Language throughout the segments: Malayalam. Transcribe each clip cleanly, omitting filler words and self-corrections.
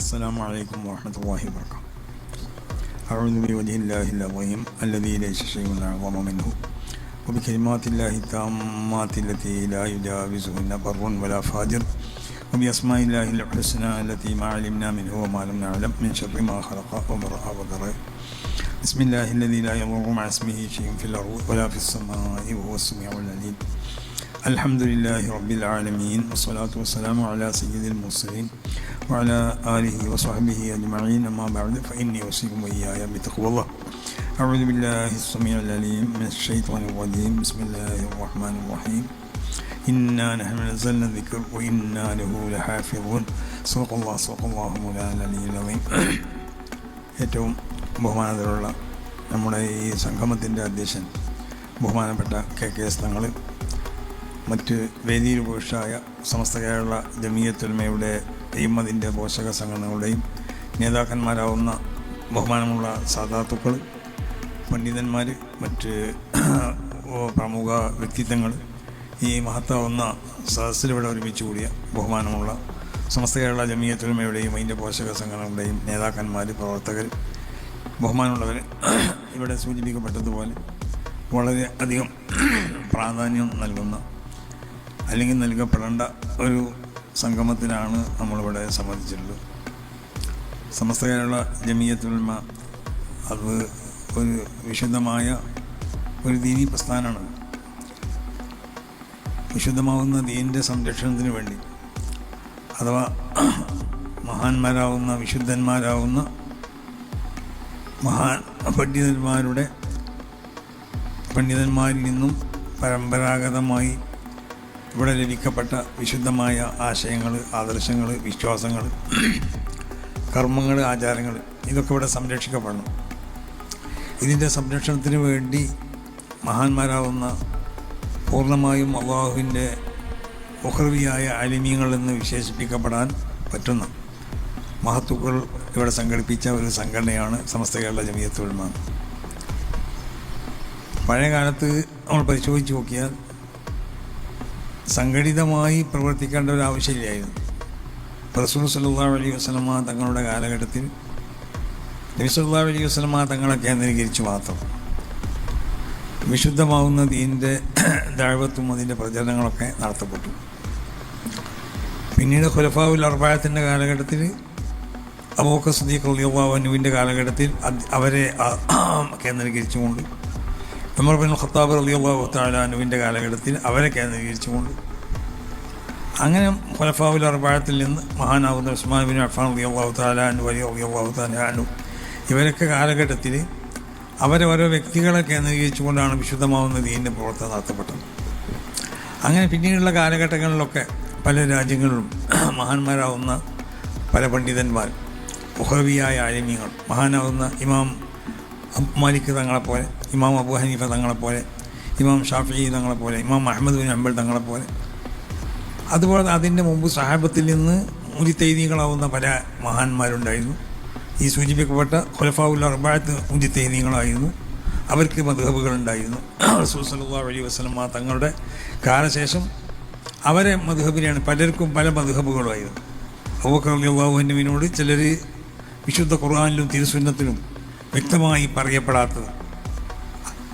السلام عليكم ورحمة الله وبركاته. أعوذ بوجه الله العظيم الذي ليس شيء أعظم منه وبكلمات الله التامات التي لا يجاوزهن بر ولا فاجر وبأسماء الله الحسنى التي ما علمنا منه وما لم نعلم من شر ما خلق وبرأ وذرى. بسم الله الذي لا يضر مع اسمه شيء في الأرض ولا في السماء وهو السميع العليم. الحمد لله رب العالمين والصلاة والسلام على سيد المرسلين وعلى آله وصحبه أجمعين. أما بعد فإني أوصيكم وإياي بتقوى الله. أعوذ بالله السميع العليم من الشيطان الرجيم. بسم الله الرحمن الرحيم. إنا نحن نزلنا الذكر وإنا له لحافظون. صدق الله مولانا العلي العظيم. ഏറ്റവും ബഹുമാനത്തിലുള്ള നമ്മുടെ ഈ സംഗമത്തിൻ്റെ അധ്യക്ഷൻ ബഹുമാനപ്പെട്ട KKS തങ്ങൾ, മറ്റ് വേദിയിൽ പുരുഷായ സമസ്ത കേരള ജമിയത്തുൽമയുടെയും അതിൻ്റെ പോഷക സംഘടനകളുടെയും നേതാക്കന്മാരാവുന്ന ബഹുമാനമുള്ള സാദാത്തുക്കൾ, പണ്ഡിതന്മാർ, മറ്റ് പ്രമുഖ വ്യക്തിത്വങ്ങൾ, ഈ മഹത്താവുന്ന സദസ്സിലിവിടെ ഒരുമിച്ച് കൂടിയ ബഹുമാനമുള്ള സമസ്ത കേരള ജമിയത്തുൽമയുടെയും അതിൻ്റെ പോഷക സംഘടനകളുടെയും നേതാക്കന്മാർ, പ്രവർത്തകർ, ബഹുമാനമുള്ളവർ, ഇവിടെ സൂചിപ്പിക്കപ്പെട്ടതുപോലെ വളരെ അധികം പ്രാധാന്യം നൽകുന്ന അല്ലെങ്കിൽ നൽകപ്പെടേണ്ട ഒരു സംഗമത്തിനാണ് നമ്മളിവിടെ സംബന്ധിച്ചിട്ടുള്ളത്. സമസ്ത കേരള ജമിയത്തുൽമ അത് ഒരു വിശുദ്ധമായ ഒരു ദീനി പ്രസ്ഥാനമാണ്. വിശുദ്ധമാവുന്ന ദീനിൻ്റെ സംരക്ഷണത്തിന് വേണ്ടി, അഥവാ മഹാന്മാരാവുന്ന വിശുദ്ധന്മാരാവുന്ന പണ്ഡിതന്മാരിൽ നിന്നും പരമ്പരാഗതമായി ഇവിടെ ലഭിക്കപ്പെട്ട വിശുദ്ധമായ ആശയങ്ങൾ, ആദർശങ്ങൾ, വിശ്വാസങ്ങൾ, കർമ്മങ്ങൾ, ആചാരങ്ങൾ, ഇതൊക്കെ ഇവിടെ സംരക്ഷിക്കപ്പെടണം. ഇതിൻ്റെ സംരക്ഷണത്തിന് വേണ്ടി മഹാന്മാരാവുന്ന പൂർണ്ണമായും അള്ളാഹുവിൻ്റെ ഉഖ്റവിയായ ആലിമീങ്ങൾ എന്ന് വിശേഷിപ്പിക്കപ്പെടാൻ പറ്റുന്ന മഹത്തുക്കൾ ഇവിടെ സംഘടിപ്പിച്ച ഒരു സംഘടനയാണ് സമസ്ത കേരള ജമിയത്തുൽമ. പഴയ കാലത്ത് നമ്മൾ പരിശോധിച്ച് നോക്കിയാൽ സംഘടിതമായി പ്രവർത്തിക്കേണ്ട ഒരു ആവശ്യമില്ലായിരുന്നു. റസൂൽ സല്ലല്ലാഹു അലൈഹി വസല്ലമ തങ്ങളുടെ കാലഘട്ടത്തിൽ നബി സല്ലല്ലാഹു അലൈഹി വസല്ലമ തങ്ങളെ കേന്ദ്രീകരിച്ച് മാത്രം വിശുദ്ധമാവുന്ന ദീനിൻ്റെ ദഅവത്തും അതിൻ്റെ പ്രചരണങ്ങളൊക്കെ നടത്തപ്പെട്ടു. പിന്നീട് ഖുലഫാഉൽ അർബഅത്തിൻ്റെ കാലഘട്ടത്തിൽ അബൂബക്കർ സിദ്ദീഖ് റളിയല്ലാഹു അൻഹുവിൻ്റെ കാലഘട്ടത്തിൽ അവരെ കേന്ദ്രീകരിച്ചുകൊണ്ട്, ഉമർ ബിൻ ഖത്താബ് റളിയല്ലാഹു തആല അൻഹുവിൻ്റെ കാലഘട്ടത്തിൽ അവരെ കേന്ദ്രീകരിച്ചുകൊണ്ട്, അങ്ങനെ ഖുലഫാഉൽ അർബഅത്തിൽ നിന്ന് മഹാനാവുന്ന ഉസ്മാൻ ബിൻ അഫ്ഫാൻ റളിയല്ലാഹു തആല അൻഹു, അലി റളിയല്ലാഹു തആല അൻഹു, ഇവരൊക്കെ കാലഘട്ടത്തിൽ അവരെ ഓരോ വ്യക്തികളെ കേന്ദ്രീകരിച്ചുകൊണ്ടാണ് വിശുദ്ധമാവുന്ന ദീനിൻ്റെ പ്രവർത്തനം നടത്തപ്പെട്ടത്. അങ്ങനെ പിന്നീടുള്ള കാലഘട്ടങ്ങളിലൊക്കെ പല രാജ്യങ്ങളിലും മഹാന്മാരാവുന്ന പല പണ്ഡിതന്മാർ, ഉഖ്റവിയായ ആലിമീങ്ങൾ, മഹാനാവുന്ന ഇമാം മാലിക് തങ്ങളെപ്പോലെ, ഇമാം അബൂ ഹനീഫ തങ്ങളെപ്പോലെ, ഇമാം ഷാഫിഈ തങ്ങളെപ്പോലെ, ഇമാം അഹ്മദ് ബിൻ ഹംബൽ തങ്ങളെപ്പോലെ, അതുപോലെ അതിൻ്റെ മുമ്പ് സഹാബത്തിൽ നിന്ന് മുജിത്തഹീദീങ്ങളാവുന്ന പല മഹാന്മാരുണ്ടായിരുന്നു. ഈ സൂചിപ്പിക്കപ്പെട്ട ഖുലഫാഉൽ അർബഅത്ത് മുജിത്തഹീദീങ്ങളായിരുന്നു. അവർക്ക് മദ്ഹബുകളുണ്ടായിരുന്നു. റസൂൽ സല്ലല്ലാഹു അലൈഹി വസല്ലമ തങ്ങളുടെ കാലശേഷം അവരെ മദ്ഹബിനെയാണ്, പലർക്കും പല മദ്ഹബുകളായിരുന്നു. അബൂബക്കർ റളിയല്ലാഹു അൻഹുവിനോട് ചിലർ വിശുദ്ധ ഖുർആനിലും തിരുസുന്നത്തിലും വ്യക്തമായി പറയപ്പെടാത്തത്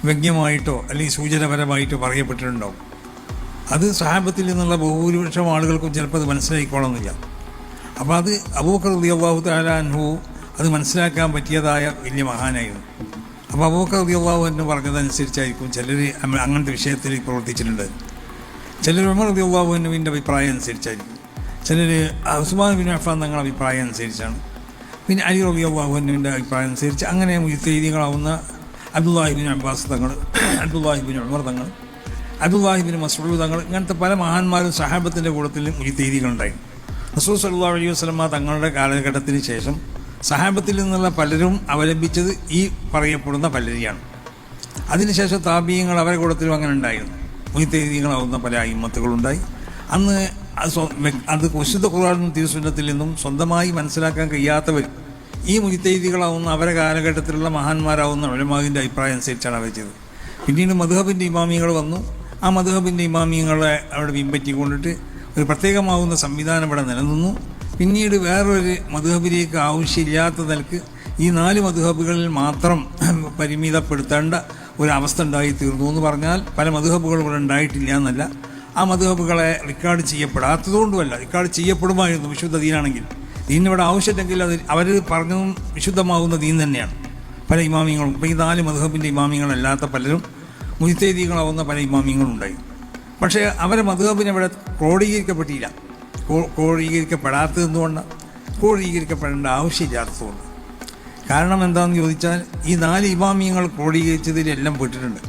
വ്യംഗ്യമായിട്ടോ അല്ലെങ്കിൽ സൂചനപരമായിട്ടോ പറയപ്പെട്ടിട്ടുണ്ടാവും. അത് സഹാബത്തിൽ നിന്നുള്ള ബഹുഭൂരിപക്ഷം ആളുകൾക്കും ചിലപ്പോൾ അത് മനസ്സിലാക്കിക്കോളണമെന്നില്ല. അപ്പോൾ അത് അബൂബക്കർ റളിയല്ലാഹു തആല അൻഹു അത് മനസ്സിലാക്കാൻ പറ്റിയതായ വലിയ മഹാനായിരുന്നു. അപ്പോൾ അബൂബക്കർ റളിയല്ലാഹു അൻഹു പറഞ്ഞതനുസരിച്ചായിരിക്കും ചിലർ അങ്ങനത്തെ വിഷയത്തിൽ പ്രവർത്തിച്ചിട്ടുണ്ട്. ചിലർ ഉമർ റളിയല്ലാഹു അൻഹുവിൻ്റെ അഭിപ്രായം അനുസരിച്ചായിരിക്കും, ചിലർ ഉസ്മാൻ ബിൻ അഫ്ഫാൻ തങ്ങളുടെ അഭിപ്രായം അനുസരിച്ചാണ്, പിന്നെ അലി റളിയല്ലാഹു അൻഹുവിൻ്റെ അഭിപ്രായം അനുസരിച്ച്, അങ്ങനെ മുജ്തഹിദീങ്ങളാവുന്ന അബ്ദുല്ലാഹി ബിൻ അബ്ബാസ് തങ്ങൾ, അബ്ദുല്ലാഹി ബിൻ ഉമർ തങ്ങൾ, അബ്ദുല്ലാഹി ബിൻ മസ്ഊദ് തങ്ങൾ, ഇങ്ങനത്തെ പല മഹാന്മാരും സഹാബത്തിൻ്റെ കൂട്ടത്തിൽ മുജ്തഹിദീങ്ങളുണ്ടായി. റസൂൽ സല്ലല്ലാഹു അലൈഹി വസല്ലമ തങ്ങളുടെ കാലഘട്ടത്തിന് ശേഷം സഹാബത്തിൽ നിന്നുള്ള പലരും അവലംബിച്ചത് ഈ പറയപ്പെടുന്ന പലരെയാണ്. അതിനുശേഷം താബിഈങ്ങൾ അവരുടെ കൂട്ടത്തിലും അങ്ങനെ ഉണ്ടായിരുന്നു. മുജ്തഹിദീങ്ങളാവുന്ന പല അയിമ്മത്തുകളുണ്ടായി. അന്ന് അത് വിശുദ്ധ ഖുർആനിലും തിരുസുന്നത്തിൽ നിന്നും സ്വന്തമായി മനസ്സിലാക്കാൻ കഴിയാത്തവർ ഈ മുജ്തഹിദീകളാവുന്ന അവരുടെ കാലഘട്ടത്തിലുള്ള മഹാന്മാരാവുന്ന ഉലമാവിൻ്റെ അഭിപ്രായം അനുസരിച്ചാണ് അവർ ചെയ്തത്. പിന്നീട് മദ്ഹബിൻ്റെ ഇമാമിയങ്ങൾ വന്നു. ആ മദ്ഹബിൻ്റെ ഇമാമിയങ്ങളെ അവിടെ പിൻപറ്റിക്കൊണ്ടിട്ട് ഒരു പ്രത്യേകമാവുന്ന സംവിധാനം ഇവിടെ നിലനിന്നു. പിന്നീട് വേറൊരു മദ്ഹബിലേക്ക് ആവശ്യമില്ലാത്ത നിലക്ക് ഈ 4 മദ്ഹബുകളിൽ മാത്രം പരിമിതപ്പെടുത്തേണ്ട ഒരവസ്ഥ ഉണ്ടായി തീർന്നു എന്ന് പറഞ്ഞാൽ പല മദ്ഹബുകളും ഇവിടെ ഉണ്ടായിട്ടില്ല എന്നല്ല, ആ മദ്ഹബുകളെ റെക്കോർഡ് ചെയ്യപ്പെടാത്തതുകൊണ്ടുമല്ല, റെക്കോർഡ് ചെയ്യപ്പെടുമായിരുന്നു വിശുദ്ധ ദീനാണെങ്കിൽ. ദീനിവിടെ ആവശ്യമുണ്ടെങ്കിൽ അത് അവർ പറഞ്ഞതും വിശുദ്ധമാകുന്ന ദീൻ തന്നെയാണ്. പല ഇമാമിങ്ങളും ഇപ്പോൾ ഈ 4 മദ്ഹബിൻ്റെ ഇമാമിങ്ങളല്ലാത്ത പലരും മുജ്തഹിദീകളാവുന്ന പല ഇമാമിങ്ങളും ഉണ്ടായി. പക്ഷേ അവരെ മദ്ഹബിനെ ഇവിടെ ക്രോഡീകരിക്കപ്പെട്ടില്ല. ക്രോഡീകരിക്കപ്പെടാത്തതെന്തുകൊണ്ടാണ്? ക്രോഡീകരിക്കപ്പെടേണ്ട ആവശ്യമില്ലാത്തതുകൊണ്ട്. കാരണം എന്താണെന്ന് ചോദിച്ചാൽ ഈ 4 ഇമാമിയങ്ങൾ ക്രോഡീകരിച്ചതിലെല്ലാം പെട്ടിട്ടുണ്ട്.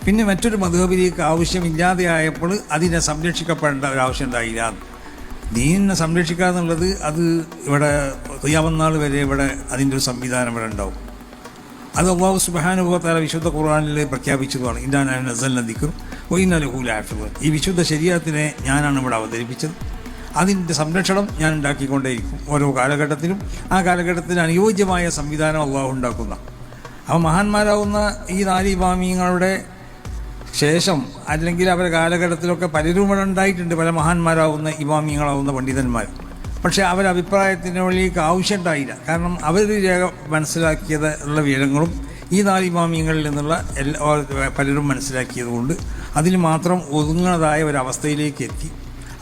പിന്നെ മറ്റൊരു മദ്ഹബിലേക്ക് ആവശ്യമില്ലാതെ ആയപ്പോൾ അതിനെ സംരക്ഷിക്കപ്പെടേണ്ട ഒരാവശ്യം ഉണ്ടായില്ല. ദീനിനെ സംരക്ഷിക്കുക എന്നുള്ളത് അത് ഇവിടെ ഖിയാമത്ത് നാൾ വരെ ഇവിടെ അതിൻ്റെ ഒരു സംവിധാനം ഇവിടെ ഉണ്ടാവും. അത് അല്ലാഹു സുബ്ഹാനഹു വ തആല വിശുദ്ധ ഖുർആനിൽ പ്രഖ്യാപിച്ചതാണ്. ഇന്നാ നസ്സൽനാ ദിക്ർ വ ഇന്നാ ലഹു ലഹാഫിളൂൻ. ഈ വിശുദ്ധ ശരീഅത്തിനെ ഞാനാണ് ഇവിടെ അവതരിപ്പിച്ചത്, അതിൻ്റെ സംരക്ഷണം ഞാൻ ഉണ്ടാക്കിക്കൊണ്ടേയിരിക്കും. ഓരോ കാലഘട്ടത്തിലും ആ കാലഘട്ടത്തിന് അനുയോജ്യമായ സംവിധാനം അള്ളാഹു ഉണ്ടാക്കുന്ന. അപ്പോൾ മഹാന്മാരാവുന്ന ഈ 4 ഇമാമിങ്ങളുടെ ശേഷം അല്ലെങ്കിൽ അവരുടെ കാലഘട്ടത്തിലൊക്കെ പലരും ഇവിടെ ഉണ്ടായിട്ടുണ്ട്, പല മഹാന്മാരാവുന്ന ഇമാമിങ്ങളാവുന്ന പണ്ഡിതന്മാർ. പക്ഷേ അവരുടെ അഭിപ്രായത്തിനുള്ളിലേക്ക് ആവശ്യമുണ്ടായില്ല. കാരണം അവർ രേഖ മനസ്സിലാക്കിയത് ഉള്ള വിവരങ്ങളും ഈ 4 ഇമാമിങ്ങളിൽ നിന്നുള്ള പലരും മനസ്സിലാക്കിയത് കൊണ്ട് അതിൽ മാത്രം ഒതുങ്ങുന്നതായ ഒരവസ്ഥയിലേക്ക് എത്തി.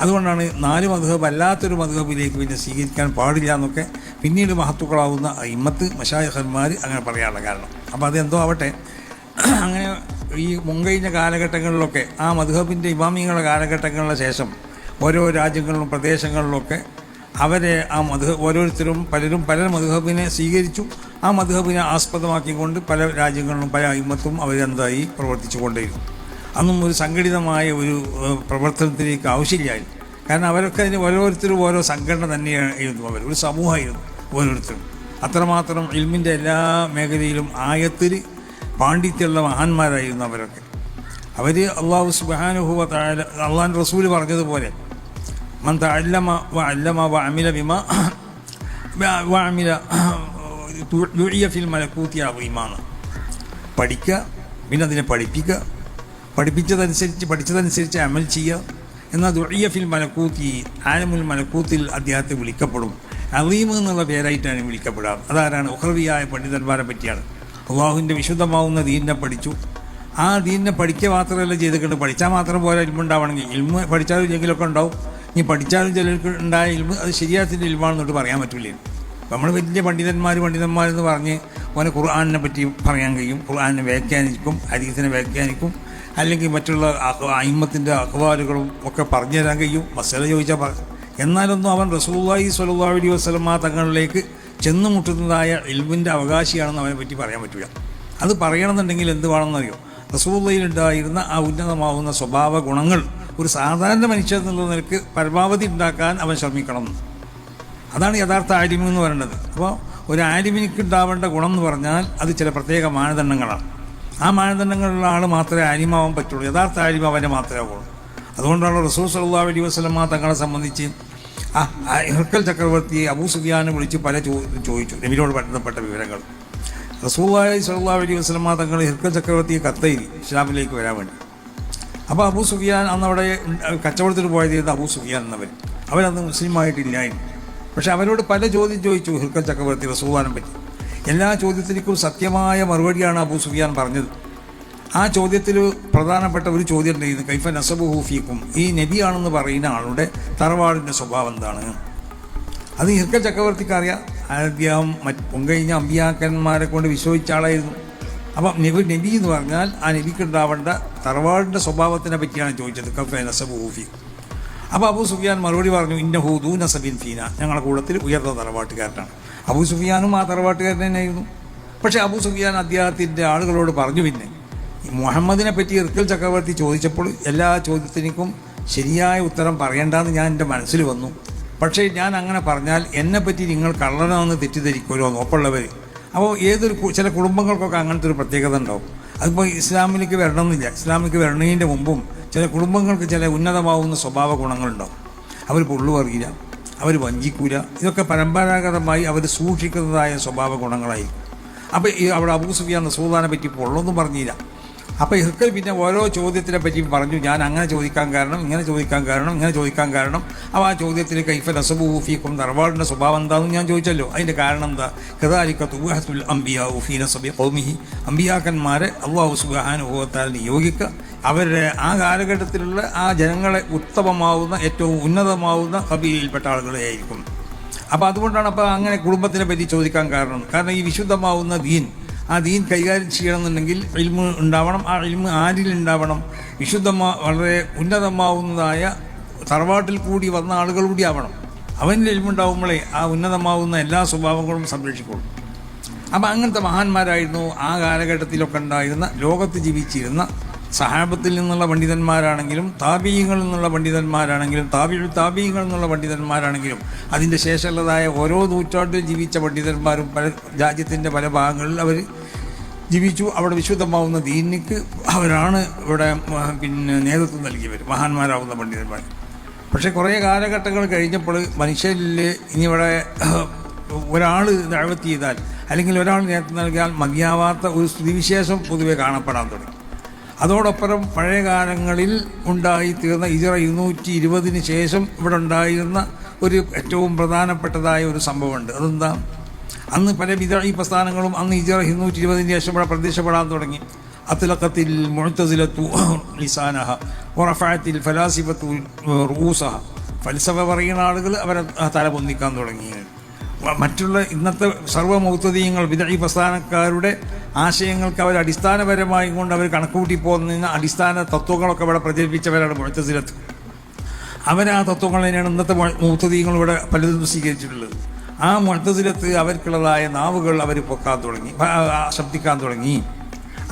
അതുകൊണ്ടാണ് 4 മദ്ഹബ് അല്ലാത്തൊരു മദ്ഹബിലേക്ക് പിന്നെ സ്വീകരിക്കാൻ പാടില്ല എന്നൊക്കെ പിന്നീട് മഹത്തുക്കളാവുന്ന ഇമ്മത്ത് മശായിഖന്മാർ അങ്ങനെ പറയാനുള്ള കാരണം. അപ്പോൾ അതെന്തോ ആവട്ടെ, അങ്ങനെ ഈ മുൻകഴിഞ്ഞ കാലഘട്ടങ്ങളിലൊക്കെ ആ മദ്ഹബിൻ്റെ ഇമാമിങ്ങളുടെ കാലഘട്ടങ്ങളുടെ ശേഷം ഓരോ രാജ്യങ്ങളിലും പ്രദേശങ്ങളിലൊക്കെ അവരെ ആ ഓരോരുത്തരും പലരും പല മദ്ഹബിനെ സ്വീകരിച്ചു. ആ മദ്ഹബിനെ ആസ്പദമാക്കിക്കൊണ്ട് പല രാജ്യങ്ങളിലും പല ഇമ്മത്തും അവരെന്തായി പ്രവർത്തിച്ചു കൊണ്ടേയിരുന്നു. അന്നും ഒരു സംഘടിതമായ ഒരു പ്രവർത്തനത്തിലേക്ക് ആവശ്യമില്ലായിരുന്നു. കാരണം അവരൊക്കെ അതിന് ഓരോരുത്തരും ഓരോ സംഘടന തന്നെയായിരുന്നു, അവർ ഒരു സമൂഹമായിരുന്നു ഓരോരുത്തരും. അത്രമാത്രം ഇൽമിൻ്റെ എല്ലാ മേഖലയിലും ആയത്തിൽ പാണ്ഡിത്യമുള്ള മഹാന്മാരായിരുന്നു അവരൊക്കെ. അവർ അല്ലാഹു സുബ്ഹാനഹു വ തആല അള്ളാഹുവിൻ്റെ റസൂൽ പറഞ്ഞതുപോലെ മൻ തഅല്ലമ വ അല്ലമ വ അമില ബിമാ വ അമില ദുഇയ ഫിൽ മലകൂതി അളീമാണ്. പഠിക്കുക, പിന്നെ അതിനെ പഠിപ്പിക്കുക, പഠിച്ചതനുസരിച്ച് അമൽ ചെയ്യുക. എന്നാൽ ദുഇയ ഫിൽ മലകൂത്തി, ആലമുൽ മലക്കൂത്തിൽ അദ്ദേഹത്തെ വിളിക്കപ്പെടും. അളീം എന്നുള്ള പേരായിട്ടാണ് വിളിക്കപ്പെടാറ്. അതാരാണ്? ഉഖ്റവിയായ പണ്ഡിതന്മാരെ പറ്റിയാണ്. അള്ളാഹുവിൻ്റെ വിശുദ്ധമാവുന്ന ദീനിനെ പഠിച്ചു. ആ ദീനിനെ പഠിക്കുക മാത്രമല്ല ചെയ്തിട്ടുണ്ട്. പഠിച്ചാൽ മാത്രം പോലെ ഇൽമുണ്ടാവണമെങ്കിൽ, ഇൽമ് പഠിച്ചാലും ഇല്ലെങ്കിലൊക്കെ ഉണ്ടാവും. ഇനി പഠിച്ചാലും ചിലർക്ക് ഉണ്ടായ ഇൽമ് അത് ശരിയാത്തിൻ്റെ ഇൽമാണെന്നോട്ട് പറയാൻ പറ്റില്ല. നമ്മൾ വലിയ പണ്ഡിതന്മാരെന്ന് പറഞ്ഞ് ഓനെ ഖുർആനിനെ പറ്റി പറയാൻ കഴിയും, ഖുർആനിനെ വ്യാഖ്യാനിക്കും, ഹദീസിനെ വ്യാഖ്യാനിക്കും, അല്ലെങ്കിൽ മറ്റുള്ള അയിമ്മത്തിൻ്റെ അഖ്വാലുകളും ഒക്കെ പറഞ്ഞു തരാൻ കഴിയും. മസല ചോദിച്ചാൽ എന്നാലൊന്നും അവൻ റസൂലുള്ളാഹി സ്വല്ലല്ലാഹു അലൈഹി വസല്ലമ തങ്ങളിലേക്ക് ചെന്ന് മുട്ടുന്നതായ ഇൽമിൻ്റെ അവകാശിയാണെന്ന് അവനെ പറ്റി പറയാൻ പറ്റില്ല. അത് പറയണമെന്നുണ്ടെങ്കിൽ എന്ത് വേണമെന്നറിയോ? റസൂലുള്ളാഹിയിലുണ്ടായിരുന്ന ആ ഉന്നതമാവുന്ന സ്വഭാവ ഗുണങ്ങൾ ഒരു സാധാരണ മനുഷ്യൻ എന്നുള്ള നിലക്ക് പരമാവധി ഉണ്ടാക്കാൻ അവൻ ശ്രമിക്കണം. അതാണ് യഥാർത്ഥ ആലിമ് എന്ന് പറയുന്നത്. അപ്പോൾ ഒരു ആലിമിനിക്ക് ഉണ്ടാവേണ്ട ഗുണം എന്ന് പറഞ്ഞാൽ അത് ചില പ്രത്യേക മാനദണ്ഡങ്ങളാണ്. ആ മാനദണ്ഡങ്ങളുള്ള ആൾ മാത്രമേ ആലിമാവാൻ പറ്റുള്ളൂ. യഥാർത്ഥ ആലിമ അവനെ മാത്രമേ ആവുള്ളൂ. അതുകൊണ്ടാണ് റസൂൽ സല്ലല്ലാഹു അലൈഹി വസല്ലമ തങ്ങളെ സംബന്ധിച്ച് ഹിർക്കൽ ചക്രവർത്തിയെ അബൂ സുഫിയാനെ വിളിച്ച് പല ചോദിച്ചു നബിയോട് ബന്ധപ്പെട്ട വിവരങ്ങൾ. റസൂലുള്ളാഹി സ്വല്ലല്ലാഹു അലൈഹി വസല്ലമ തങ്ങൾ ഹിർക്കൽ ചക്രവർത്തിയെ കത്തെഴുതി ഇസ്ലാമിലേക്ക് വരാൻ വേണ്ടി. അപ്പോൾ അബൂ സുഫിയാൻ അന്നവിടെ കച്ചവടത്തിന് പോയത് അബൂ സുഫിയാൻ എന്നവർ, അവരന്ന് മുസ്ലിമായിട്ടില്ലായിരുന്നു. പക്ഷെ അവരോട് പല ചോദ്യം ചോദിച്ചു ഹിർക്കൽ ചക്രവർത്തി റസൂലുള്ളാഹിനെ പറ്റി. എല്ലാ ചോദ്യത്തിനും സത്യമായ മറുപടിയാണ് അബൂ സുഫിയാൻ പറഞ്ഞത്. ആ ചോദ്യത്തിൽ പ്രധാനപ്പെട്ട ഒരു ചോദ്യം ഉണ്ടായിരുന്നു, കൈഫ നസബുഹു ഫീക്കും, ഈ നബിയാണെന്ന് പറയുന്ന ആളുടെ തറവാടിൻ്റെ സ്വഭാവം എന്താണ്? അത് ഹിർക്കൽ ചക്രവർത്തിക്ക് അറിയാം. അദ്ദേഹം മുൻകഴിഞ്ഞ അമ്പിയാക്കന്മാരെ കൊണ്ട് വിശ്വസിച്ച ആളായിരുന്നു. അപ്പം നബി എന്ന് പറഞ്ഞാൽ ആ നബിക്ക് ഉണ്ടാവേണ്ട തറവാടിൻ്റെ സ്വഭാവത്തിനെ പറ്റിയാണ് ചോദിച്ചത്, കൈഫ നസബുഹു ഫീക്കും. അപ്പോൾ അബൂ സുഫിയാൻ മറുപടി പറഞ്ഞു, ഇന്നഹു ദൂ നസബിൻ ഫീന, ഞങ്ങളുടെ കൂട്ടത്തിൽ ഉയർന്ന തറവാട്ടുകാരനാണ്. അബൂ സുഫിയാനും ആ തറവാട്ടുകാരൻ തന്നെയായിരുന്നു. പക്ഷേ അബൂ സുഫിയാൻ അദ്ദേഹത്തിൻ്റെ ആളുകളോട് പറഞ്ഞു, പിന്നെ മുഹമ്മദിനെ പറ്റി ഹിർക്കൽ ചക്രവർത്തി ചോദിച്ചപ്പോൾ എല്ലാ ചോദ്യത്തിനും ശരിയായ ഉത്തരം പറയേണ്ടെന്ന് ഞാൻ എൻ്റെ മനസ്സിൽ വന്നു. പക്ഷേ ഞാൻ അങ്ങനെ പറഞ്ഞാൽ എന്നെപ്പറ്റി നിങ്ങൾ കള്ളനാണെന്ന് തെറ്റിദ്ധരിക്കുമല്ലോ നോപ്പുള്ളവർ. അപ്പോൾ ചില കുടുംബങ്ങൾക്കൊക്കെ അങ്ങനത്തെ ഒരു പ്രത്യേകത ഉണ്ടാവും. അതിപ്പോൾ ഇസ്ലാമിലേക്ക് വരണമെന്നില്ല. ഇസ്ലാമിലേക്ക് വരണതിൻ്റെ മുമ്പും ചില കുടുംബങ്ങൾക്ക് ചില ഉന്നതമാവുന്ന സ്വഭാവ ഗുണങ്ങളുണ്ടാവും. അവർ പൊള്ളു പറയില്ല, അവർ വഞ്ചിക്കൂല. ഇതൊക്കെ പരമ്പരാഗതമായി അവർ സൂക്ഷിക്കുന്നതായ സ്വഭാവ ഗുണങ്ങളായിരിക്കും. അപ്പോൾ അവിടെ അബൂ സുഫിയാൻ റസൂലുള്ളാഹിനെ പറ്റി പൊള്ളൊന്നും പറഞ്ഞില്ല. അപ്പോൾ ഹിർക്കൽ പിന്നെ ഓരോ ചോദ്യത്തിനെ പറ്റിയും പറഞ്ഞു. ഞാൻ അങ്ങനെ ചോദിക്കാൻ കാരണം, ഇങ്ങനെ ചോദിക്കാൻ കാരണം, ഇങ്ങനെ ചോദിക്കാൻ കാരണം. അപ്പോൾ ആ ചോദ്യത്തിൽ കൈഫ നസബു ഫീക്കും, തറവാടിൻ്റെ സ്വഭാവം എന്താണെന്ന് ഞാൻ ചോദിച്ചല്ലോ. അതിൻ്റെ കാരണം എന്താ? കദാലിക തുബഹത്തുൽ അംബിയാഉ ഫീ നസബി ഖൗമിഹി, അംബിയാക്കന്മാരെ അല്ലാഹു സുബ്ഹാനഹു വ തആല നിയോഗിക്കുക അവരുടെ ആ കാലഘട്ടത്തിലുള്ള ആ ജനങ്ങളെ ഉത്തമമാവുന്ന ഏറ്റവും ഉന്നതമാവുന്ന ഖബീലയിൽപ്പെട്ട ആളുകളെ ആയിരിക്കും. അപ്പോൾ അതുകൊണ്ടാണ് അപ്പോൾ അങ്ങനെ കുടുംബത്തിനെ പറ്റി ചോദിക്കാൻ കാരണം ഈ വിശുദ്ധമാവുന്ന ദീൻ, ആ ദീൻ കൈകാര്യം ചെയ്യണമെന്നുണ്ടെങ്കിൽ ഇൽമ് ഉണ്ടാവണം. ആ ഇൽമ് ആരിൽ ഉണ്ടാവണം? വളരെ ഉന്നതമാവുന്നതായ തറവാട്ടിൽ കൂടി വന്ന ആളുകൾ കൂടി ആവണം. അവൻ്റെ ഇൽമുണ്ടാവുമ്പോഴേ ആ ഉന്നതമാവുന്ന എല്ലാ സ്വഭാവങ്ങളും സംരക്ഷിക്കുള്ളൂ. അപ്പോൾ അങ്ങനത്തെ മഹാന്മാരായിരുന്നു ആ കാലഘട്ടത്തിലൊക്കെ ഉണ്ടായിരുന്ന, ലോകത്ത് ജീവിച്ചിരുന്ന സഹാബത്തിൽ നിന്നുള്ള പണ്ഡിതന്മാരാണെങ്കിലും താബീയങ്ങളിൽ നിന്നുള്ള പണ്ഡിതന്മാരാണെങ്കിലും താബീയങ്ങളിൽ നിന്നുള്ള പണ്ഡിതന്മാരാണെങ്കിലും അതിൻ്റെ ശേഷമുള്ളതായ ഓരോ നൂറ്റാണ്ടിൽ ജീവിച്ച പണ്ഡിതന്മാരും പല രാജ്യത്തിൻ്റെ പല ഭാഗങ്ങളിൽ അവർ ജീവിച്ചു. അവിടെ വിശുദ്ധമാവുന്ന ദീനിക്ക് അവരാണ് ഇവിടെ നേതൃത്വം നൽകിയവർ, മഹാന്മാരാവുന്ന പണ്ഡിതന്മാർ. പക്ഷേ കുറേ കാലഘട്ടങ്ങൾ കഴിഞ്ഞപ്പോൾ മനുഷ്യരിൽ ഇനി ഇവിടെ ഒരാൾ ദഅവത്ത് ചെയ്താൽ അല്ലെങ്കിൽ ഒരാൾ നേതൃത്വം നൽകിയാൽ മതിയാവാത്ത ഒരു സ്ഥിതിവിശേഷം പൊതുവെ കാണപ്പെടാൻ തുടങ്ങി. അതോടൊപ്പം പഴയ കാലങ്ങളിൽ ഉണ്ടായിത്തീർന്ന ഹിജ്റ 220 ശേഷം ഇവിടെ ഉണ്ടായിരുന്ന ഒരു ഏറ്റവും പ്രധാനപ്പെട്ടതായ ഒരു സംഭവമുണ്ട്. അതെന്താ? അന്ന് പല ബിദ്അഈ പ്രസ്ഥാനങ്ങളും അന്ന് ഹിജ്റ 220 ശേഷം ഇവിടെ പ്രത്യക്ഷപ്പെടാൻ തുടങ്ങി. അത്ലഖത്തിൽ മുഅ്തസിലത്തു ലിസാനഹ വറഫഅത്തിൽ ഫലാസിഫത്തു റൂസഹ. ഫൽസഫ പറയുന്ന ആളുകൾ അവരെ തല പൊന്തിക്കാൻ തുടങ്ങി. മറ്റുള്ള ഇന്നത്തെ സർവ്വ മുഅ്തദിയങ്ങൾ ബിദ്അഈ പ്രസ്ഥാനക്കാരുടെ ആശയങ്ങൾക്ക് അവർ അടിസ്ഥാനപരമായി കൊണ്ട് അവർ കണക്കുകൂട്ടി പോകുന്ന അടിസ്ഥാന തത്വങ്ങളൊക്കെ ഇവിടെ പ്രചരിപ്പിച്ചവരാണ് മുഅ്തസിലത്ത്. അവരാ തത്വങ്ങൾ തന്നെയാണ് ഇന്നത്തെ മുഅ്തദിയങ്ങൾ ഇവിടെ പലതും സ്വീകരിച്ചിട്ടുള്ളത്. ആ മുഅ്തസിലത്ത് അവർക്കുള്ളതായ നാവുകൾ അവർ പൊക്കാൻ തുടങ്ങി, ശബ്ദിക്കാൻ തുടങ്ങി.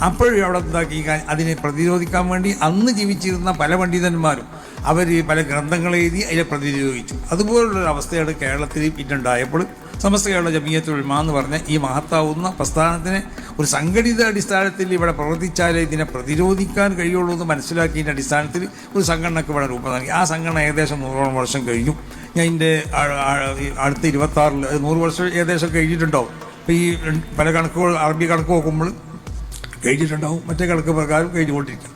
അപ്പോഴും അവിടെ എന്താക്കി, അതിനെ പ്രതിരോധിക്കാൻ വേണ്ടി അന്ന് ജീവിച്ചിരുന്ന പല പണ്ഡിതന്മാരും അവർ പല ഗ്രന്ഥങ്ങൾ എഴുതി അതിനെ പ്രതിരോധിച്ചു. അതുപോലുള്ളൊരു അവസ്ഥയാണ് കേരളത്തിൽ പിന്നുണ്ടായപ്പോൾ സമസ്ത കേരള ജമിയത്തുൽ ഉലമ എന്ന് പറഞ്ഞ ഈ മഹത്താവുന്ന പ്രസ്ഥാനത്തിനെ ഒരു സംഘടിത അടിസ്ഥാനത്തിൽ ഇവിടെ പ്രവർത്തിച്ചാലേ ഇതിനെ പ്രതിരോധിക്കാൻ കഴിയുള്ളൂ എന്ന് മനസ്സിലാക്കിയതിൻ്റെ അടിസ്ഥാനത്തിൽ ഒരു സംഘടനയ്ക്ക് ഇവിടെ രൂപം നൽകി. ആ സംഘടന ഏകദേശം 100 വർഷം കഴിഞ്ഞു. ഞാൻ ഇതിൻ്റെ അടുത്ത 26 100 വർഷം ഏകദേശം കഴിഞ്ഞിട്ടുണ്ടാവും. അപ്പോൾ ഈ പല കണക്കുകൾ അറബി കണക്ക് നോക്കുമ്പോൾ കഴിഞ്ഞിട്ടുണ്ടാവും, മറ്റേ കണക്ക് പ്രകാരം കഴിഞ്ഞുകൊണ്ടിരിക്കും.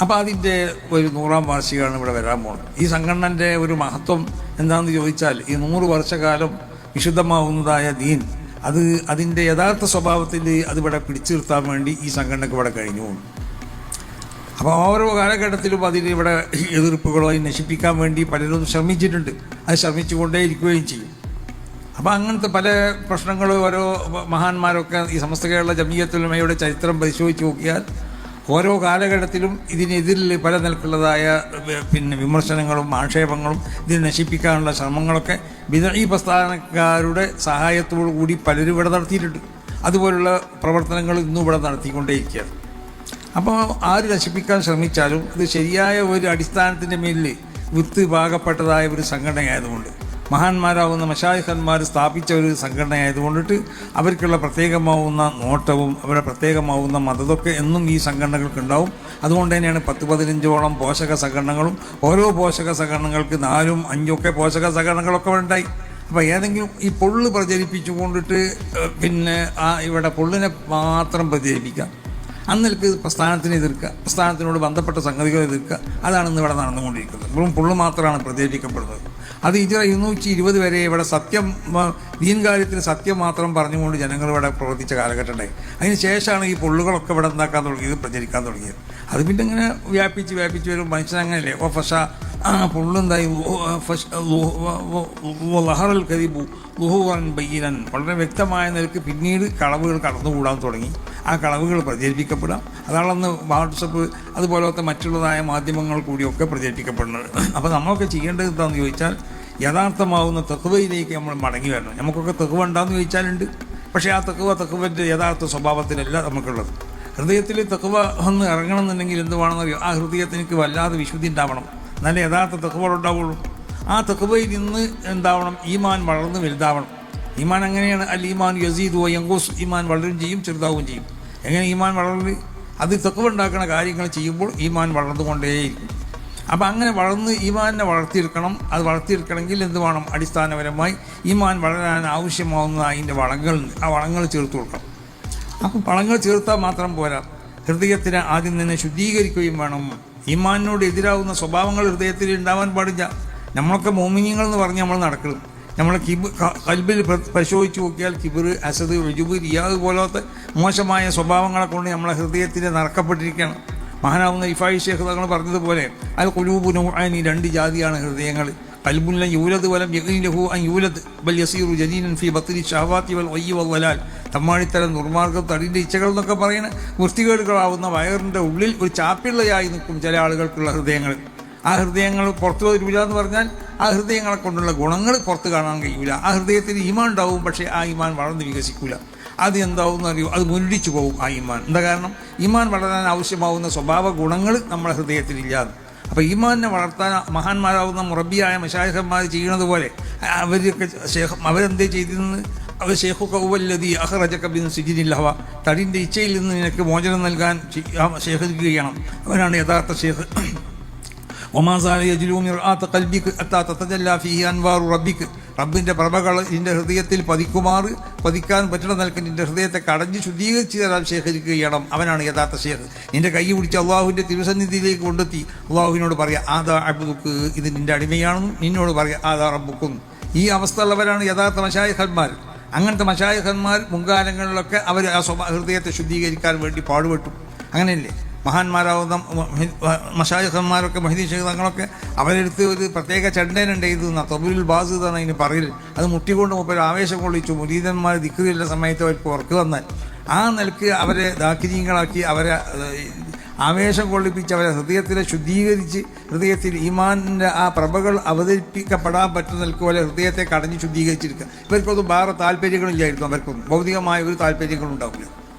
അപ്പോൾ അതിൻ്റെ ഒരു 100ാം വാർഷികമാണ് ഇവിടെ വരാൻ പോകുന്നത്. ഈ സംഘടനൻ്റെ ഒരു മഹത്വം എന്താണെന്ന് ചോദിച്ചാൽ ഈ 100 വർഷക്കാലം വിശുദ്ധമാവുന്നതായ ദീൻ അതിൻ്റെ യഥാർത്ഥ സ്വഭാവത്തിൽ അതിവിടെ പിടിച്ചു നിർത്താൻ വേണ്ടി ഈ സംഘടനയ്ക്ക് ഇവിടെ കഴിഞ്ഞു. അപ്പോൾ ഓരോ കാലഘട്ടത്തിലും അതിന് ഇവിടെ എതിർപ്പുകളോ അതിനെ നശിപ്പിക്കാൻ വേണ്ടി പലരും ശ്രമിച്ചിട്ടുണ്ട്. അത് ശ്രമിച്ചുകൊണ്ടേ ഇരിക്കുകയും ചെയ്യും. അപ്പോൾ അങ്ങനത്തെ പല പ്രശ്നങ്ങൾ ഓരോ മഹാന്മാരൊക്കെ ഈ സമസ്ത കേരള ജമിയത്തുൽ ഉലമയുടെ ചരിത്രം പരിശോധിച്ച് നോക്കിയാൽ ഓരോ കാലഘട്ടത്തിലും ഇതിനെതിരിൽ പല നിലക്കുള്ളതായ വിമർശനങ്ങളും ആക്ഷേപങ്ങളും ഇതിനെ നശിപ്പിക്കാനുള്ള ശ്രമങ്ങളൊക്കെ ബിദ്അഈ പ്രസ്ഥാനക്കാരുടെ സഹായത്തോടു കൂടി പലരും ഇവിടെ നടത്തിയിട്ടുണ്ട്. അതുപോലുള്ള പ്രവർത്തനങ്ങൾ ഇന്നും ഇവിടെ നടത്തിക്കൊണ്ടേയിരിക്കുകയാണ്. അപ്പോൾ ആര് നശിപ്പിക്കാൻ ശ്രമിച്ചാലും ഇത് ശരിയായ ഒരു അടിസ്ഥാനത്തിൻ്റെ മേലിൽ വിത്ത് പാകപ്പെട്ടതായ ഒരു സംഘടനയായതുകൊണ്ട്, മഹാന്മാരാവുന്ന മശായിഖന്മാർ സ്ഥാപിച്ച ഒരു സംഘടനയായതുകൊണ്ടിട്ട് അവർക്കുള്ള പ്രത്യേകമാവുന്ന നോട്ടവും അവരുടെ പ്രത്യേകമാവുന്ന മതതൊക്കെ എന്നും ഈ സംഘടനകൾക്ക് ഉണ്ടാവും. അതുകൊണ്ട് തന്നെയാണ് 10-15ഓളം പോഷക സംഘടനകളും ഓരോ പോഷക സംഘടനകൾക്ക് 4ഉം 5ഉം പോഷക സംഘടനകളൊക്കെ ഉണ്ടായി. അപ്പോൾ ഏതെങ്കിലും ഈ പൊള്ള് പ്രചരിപ്പിച്ചുകൊണ്ടിട്ട് ഇവിടെ പൊള്ളിനെ മാത്രം പ്രചരിപ്പിക്കാം, അന്നിലേക്ക് പ്രസ്ഥാനത്തിനെ എതിർക്കുക, പ്രസ്ഥാനത്തിനോട് ബന്ധപ്പെട്ട സംഗതികൾ എതിർക്കുക, അതാണ് ഇന്ന് ഇവിടെ നടന്നുകൊണ്ടിരിക്കുന്നത്. വെറും പൊള്ളു മാത്രമാണ് പ്രചരിപ്പിക്കപ്പെടുന്നത്. അത് ഹിജ്റ 220 വരെ ഇവിടെ സത്യം, ദീൻ കാര്യത്തിൽ സത്യം മാത്രം പറഞ്ഞുകൊണ്ട് ജനങ്ങൾ ഇവിടെ പ്രവർത്തിച്ച കാലഘട്ടം ഉണ്ടായി. അതിന് ശേഷമാണ് ഈ പൊള്ളുകളൊക്കെ ഇവിടെ ഉണ്ടാക്കാൻ തുടങ്ങിയത്, പ്രചരിക്കാൻ തുടങ്ങിയത്. അത് പിന്നെ ഇങ്ങനെ വ്യാപിച്ച് വരും. മനുഷ്യനങ്ങനെയല്ലേ പൊള്ളുണ്ടായി ലഹറൽ കരിബു ലുഹുവൻ ബയ്യനൻ, വളരെ വ്യക്തമായ നിലക്ക് പിന്നീട് കളവുകൾ കടന്നുകൂടാൻ തുടങ്ങി. ആ കളവുകൾ പ്രചരിപ്പിക്കപ്പെടാം. അതാണെന്ന് വാട്സപ്പ് അതുപോലത്തെ മറ്റുള്ളതായ മാധ്യമങ്ങൾ കൂടിയൊക്കെ പ്രചരിപ്പിക്കപ്പെടുന്നത്. അപ്പോൾ നമ്മളൊക്കെ ചെയ്യേണ്ടത് എന്താണെന്ന് ചോദിച്ചാൽ യഥാർത്ഥമാവുന്ന തഖ്വയിലേക്ക് നമ്മൾ മടങ്ങി വരണം. നമുക്കൊക്കെ തഖ്വ ഉണ്ടാകുന്ന ചോദിച്ചാലുണ്ട്, പക്ഷേ ആ തഖ്വൻ്റെ യഥാർത്ഥ സ്വഭാവത്തിലല്ല നമുക്കുള്ളത്. ഹൃദയത്തിൽ തഖ്വ ഒന്ന് ഇറങ്ങണമെന്നുണ്ടെങ്കിൽ എന്ത് വേണമെന്നറിയോ? ആ ഹൃദയത്തിനക്ക് വല്ലാതെ വിശുദ്ധി ഉണ്ടാവണം, നല്ല യഥാർത്ഥ തഖ്വ ഉണ്ടാവുള്ളൂ. ആ തഖ്വയിൽ നിന്ന് എന്താവണം? ഈമാൻ വളർന്ന് വലുതാവണം. ഈമാൻ എങ്ങനെയാണ്? അൽ ഈമാൻ യസീദു വയൻഖുസ്, ഈമാൻ വളരും ചെയ്യും ചെറുതാവുകയും ചെയ്യും. എങ്ങനെ ഈമാൻ വളർന്ന്? അത് തഖ്വ ഉണ്ടാക്കുന്ന കാര്യങ്ങൾ ചെയ്യുമ്പോൾ ഈമാൻ വളർന്നുകൊണ്ടേയിരിക്കും. അപ്പോൾ അങ്ങനെ വളർന്ന് ഈമാനെ വളർത്തിയെടുക്കണം. അത് വളർത്തിയെടുക്കണമെങ്കിൽ എന്ത് വേണം? അടിസ്ഥാനപരമായി ഈമാൻ വളരാൻ ആവശ്യമാവുന്ന അതിൻ്റെ വളങ്ങൾ ചേർത്ത് കൊടുക്കണം. അപ്പോൾ വളങ്ങൾ ചേർത്താൽ മാത്രം പോരാ, ഹൃദയത്തിനെ ആദ്യം തന്നെ ശുദ്ധീകരിക്കുകയും വേണം. ഈമാനിനോട് എതിരാവുന്ന സ്വഭാവങ്ങൾ ഹൃദയത്തിൽ ഉണ്ടാവാൻ പാടില്ല. നമ്മളൊക്കെ മോമിനിയങ്ങൾ എന്ന് പറഞ്ഞ് നമ്മൾ നടക്കണം. നമ്മൾ കൽബിൽ പരിശോധിച്ച് നോക്കിയാൽ കിബിർ, അസദ്, ഉജുബ്, റിയാദ് പോലത്തെ മോശമായ സ്വഭാവങ്ങളെ കൊണ്ട് നമ്മളെ ഹൃദയത്തിന് നടക്കപ്പെട്ടിരിക്കുകയാണ്. മഹാനാവുന്ന ഇഫായി ശേഖ് തങ്ങൾ പറഞ്ഞതുപോലെ അൽ ഖുലൂബു നൗആനി, 2 ജാതിയാണ് ഹൃദയങ്ങൾ. ഖൽബുൻ യൂലദ് വലം യഖീലഹു അൻ യൂലദ് ബൽ യസീറു ജദീനൻ ഫീ ബത്നി ശഹവാതി വൽ ഗയ്യി വൽ വലാൽ. തമ്മാടിത്തരം, ദുർമാർഗ്ഗം, തടിൻ്റെ ഇച്ഛകൾ എന്നൊക്കെ പറയുന്ന വൃത്തികേടുകളാവുന്ന വയറിൻ്റെ ഉള്ളിൽ ഒരു ചാപ്പിള്ളയായി നിൽക്കും ചില ആളുകൾക്കുള്ള ഹൃദയങ്ങൾ. ആ ഹൃദയങ്ങൾ പുറത്തു വരില്ല എന്ന് പറഞ്ഞാൽ ആ ഹൃദയങ്ങളെ കൊണ്ടുള്ള ഗുണങ്ങൾ പുറത്ത് കാണാൻ കഴിയില്ല. ആ ഹൃദയത്തിൽ ഈമാൻ ഉണ്ടാവും, പക്ഷേ ആ ഈമാൻ വളർന്ന് വികസിക്കില്ല. അത് എന്താവും അറിയൂ, അത് മുരടിച്ചു പോകും ആ ഈമാൻ. എന്താ കാരണം? ഈമാൻ വളരാൻ ആവശ്യമാവുന്ന സ്വഭാവ ഗുണങ്ങൾ നമ്മുടെ ഹൃദയത്തിലില്ലാതെ. അപ്പോൾ ഈമാനിനെ വളർത്താൻ മഹാന്മാരാവുന്ന മുറബിയായ മശായിഖന്മാർ ചെയ്യുന്നത് പോലെ അവരൊക്കെ അവരെന്തേ ചെയ്തിരുന്നത്? അവർ ഷേഖു കൗവല്ലതി അഹ്റജക ബിൻ സിജിനിൽ ഹവ, തടിൻ്റെ ഇച്ഛയിൽ നിന്ന് നിനക്ക് മോചനം നൽകാൻ ഷേഖ് ചെയ്യണം. അവരാണ് യഥാർത്ഥ ഷേഖ്. ഒമാസാല യജ്ലൂ മിർആത ഖൽബിക ഹത്താ തതജല്ലാ ഫീഹി അൻവാറു റബ്ബിക, റബ്ബിൻ്റെ പ്രഭകൾ നിൻ്റെ ഹൃദയത്തിൽ പതിക്കാൻ പറ്റുന്ന നിലക്ക് നിൻ്റെ ഹൃദയത്തെ കടഞ്ഞ് ശുദ്ധീകരിച്ച് തരാൻ ശേഖരിക്കുക ചെയ്യണം. അവനാണ് യഥാർത്ഥ ഷേഖ്. നിൻ്റെ കൈ പിടിച്ച് അള്ളാഹുവിൻ്റെ തിരുസന്നിധിയിലേക്ക് കൊണ്ടെത്തി അള്ളാഹുവിനോട് പറയുക ആദാ അബ്ദുക്ക്, ഇത് നിൻ്റെ അടിമയാണെന്നും നിന്നോട് പറയുക ആദാ റബ്ബുക്കും. ഈ അവസ്ഥ ഉള്ളവരാണ് യഥാർത്ഥ മശായിഖന്മാർ. അങ്ങനത്തെ മശായിഖന്മാർ മുൻകാലങ്ങളിലൊക്കെ അവർ ആ ഹൃദയത്തെ ശുദ്ധീകരിക്കാൻ വേണ്ടി പാടുപെട്ടു. അങ്ങനെയല്ലേ മഹാന്മാരാവുന്ന മശായിഖന്മാരൊക്കെ, മഹദി ശൈഖ് തങ്ങളൊക്കെ അവരെടുത്ത് ഒരു പ്രത്യേക ചെണ്ടനുണ്ട് എഴുതുന്ന തബുലുൽ ബാസ് എന്നാണ് അതിന് പറയൽ. അത് മുട്ടിക്കൊണ്ട് മൂപ്പര് ആവേശം കൊള്ളിച്ചു. മുരീദന്മാർ ദിക്റിയുള്ള സമയത്ത് അവർക്ക് ഉറക്ക് വന്നാൽ ആ നിലക്ക് അവരെ ദാക്കിരീങ്ങളാക്കി, അവരെ ആവേശം കൊള്ളിപ്പിച്ച് അവരെ ഹൃദയത്തിലെ ശുദ്ധീകരിച്ച് ഹൃദയത്തിൽ ഈമാനിൻ്റെ ആ പ്രഭകൾ അവതരിപ്പിക്കപ്പെടാൻ പറ്റുന്ന നിൽക്ക് പോലെ ഹൃദയത്തെ കടഞ്ഞ് ശുദ്ധീകരിച്ചെടുക്കുക. ഇവർക്കൊന്നും വേറെ താല്പര്യങ്ങളില്ലായിരിക്കും, അവർക്കൊന്നും ഭൗതികമായ ഒരു താല്പര്യങ്ങളും ഉണ്ടാവില്ല.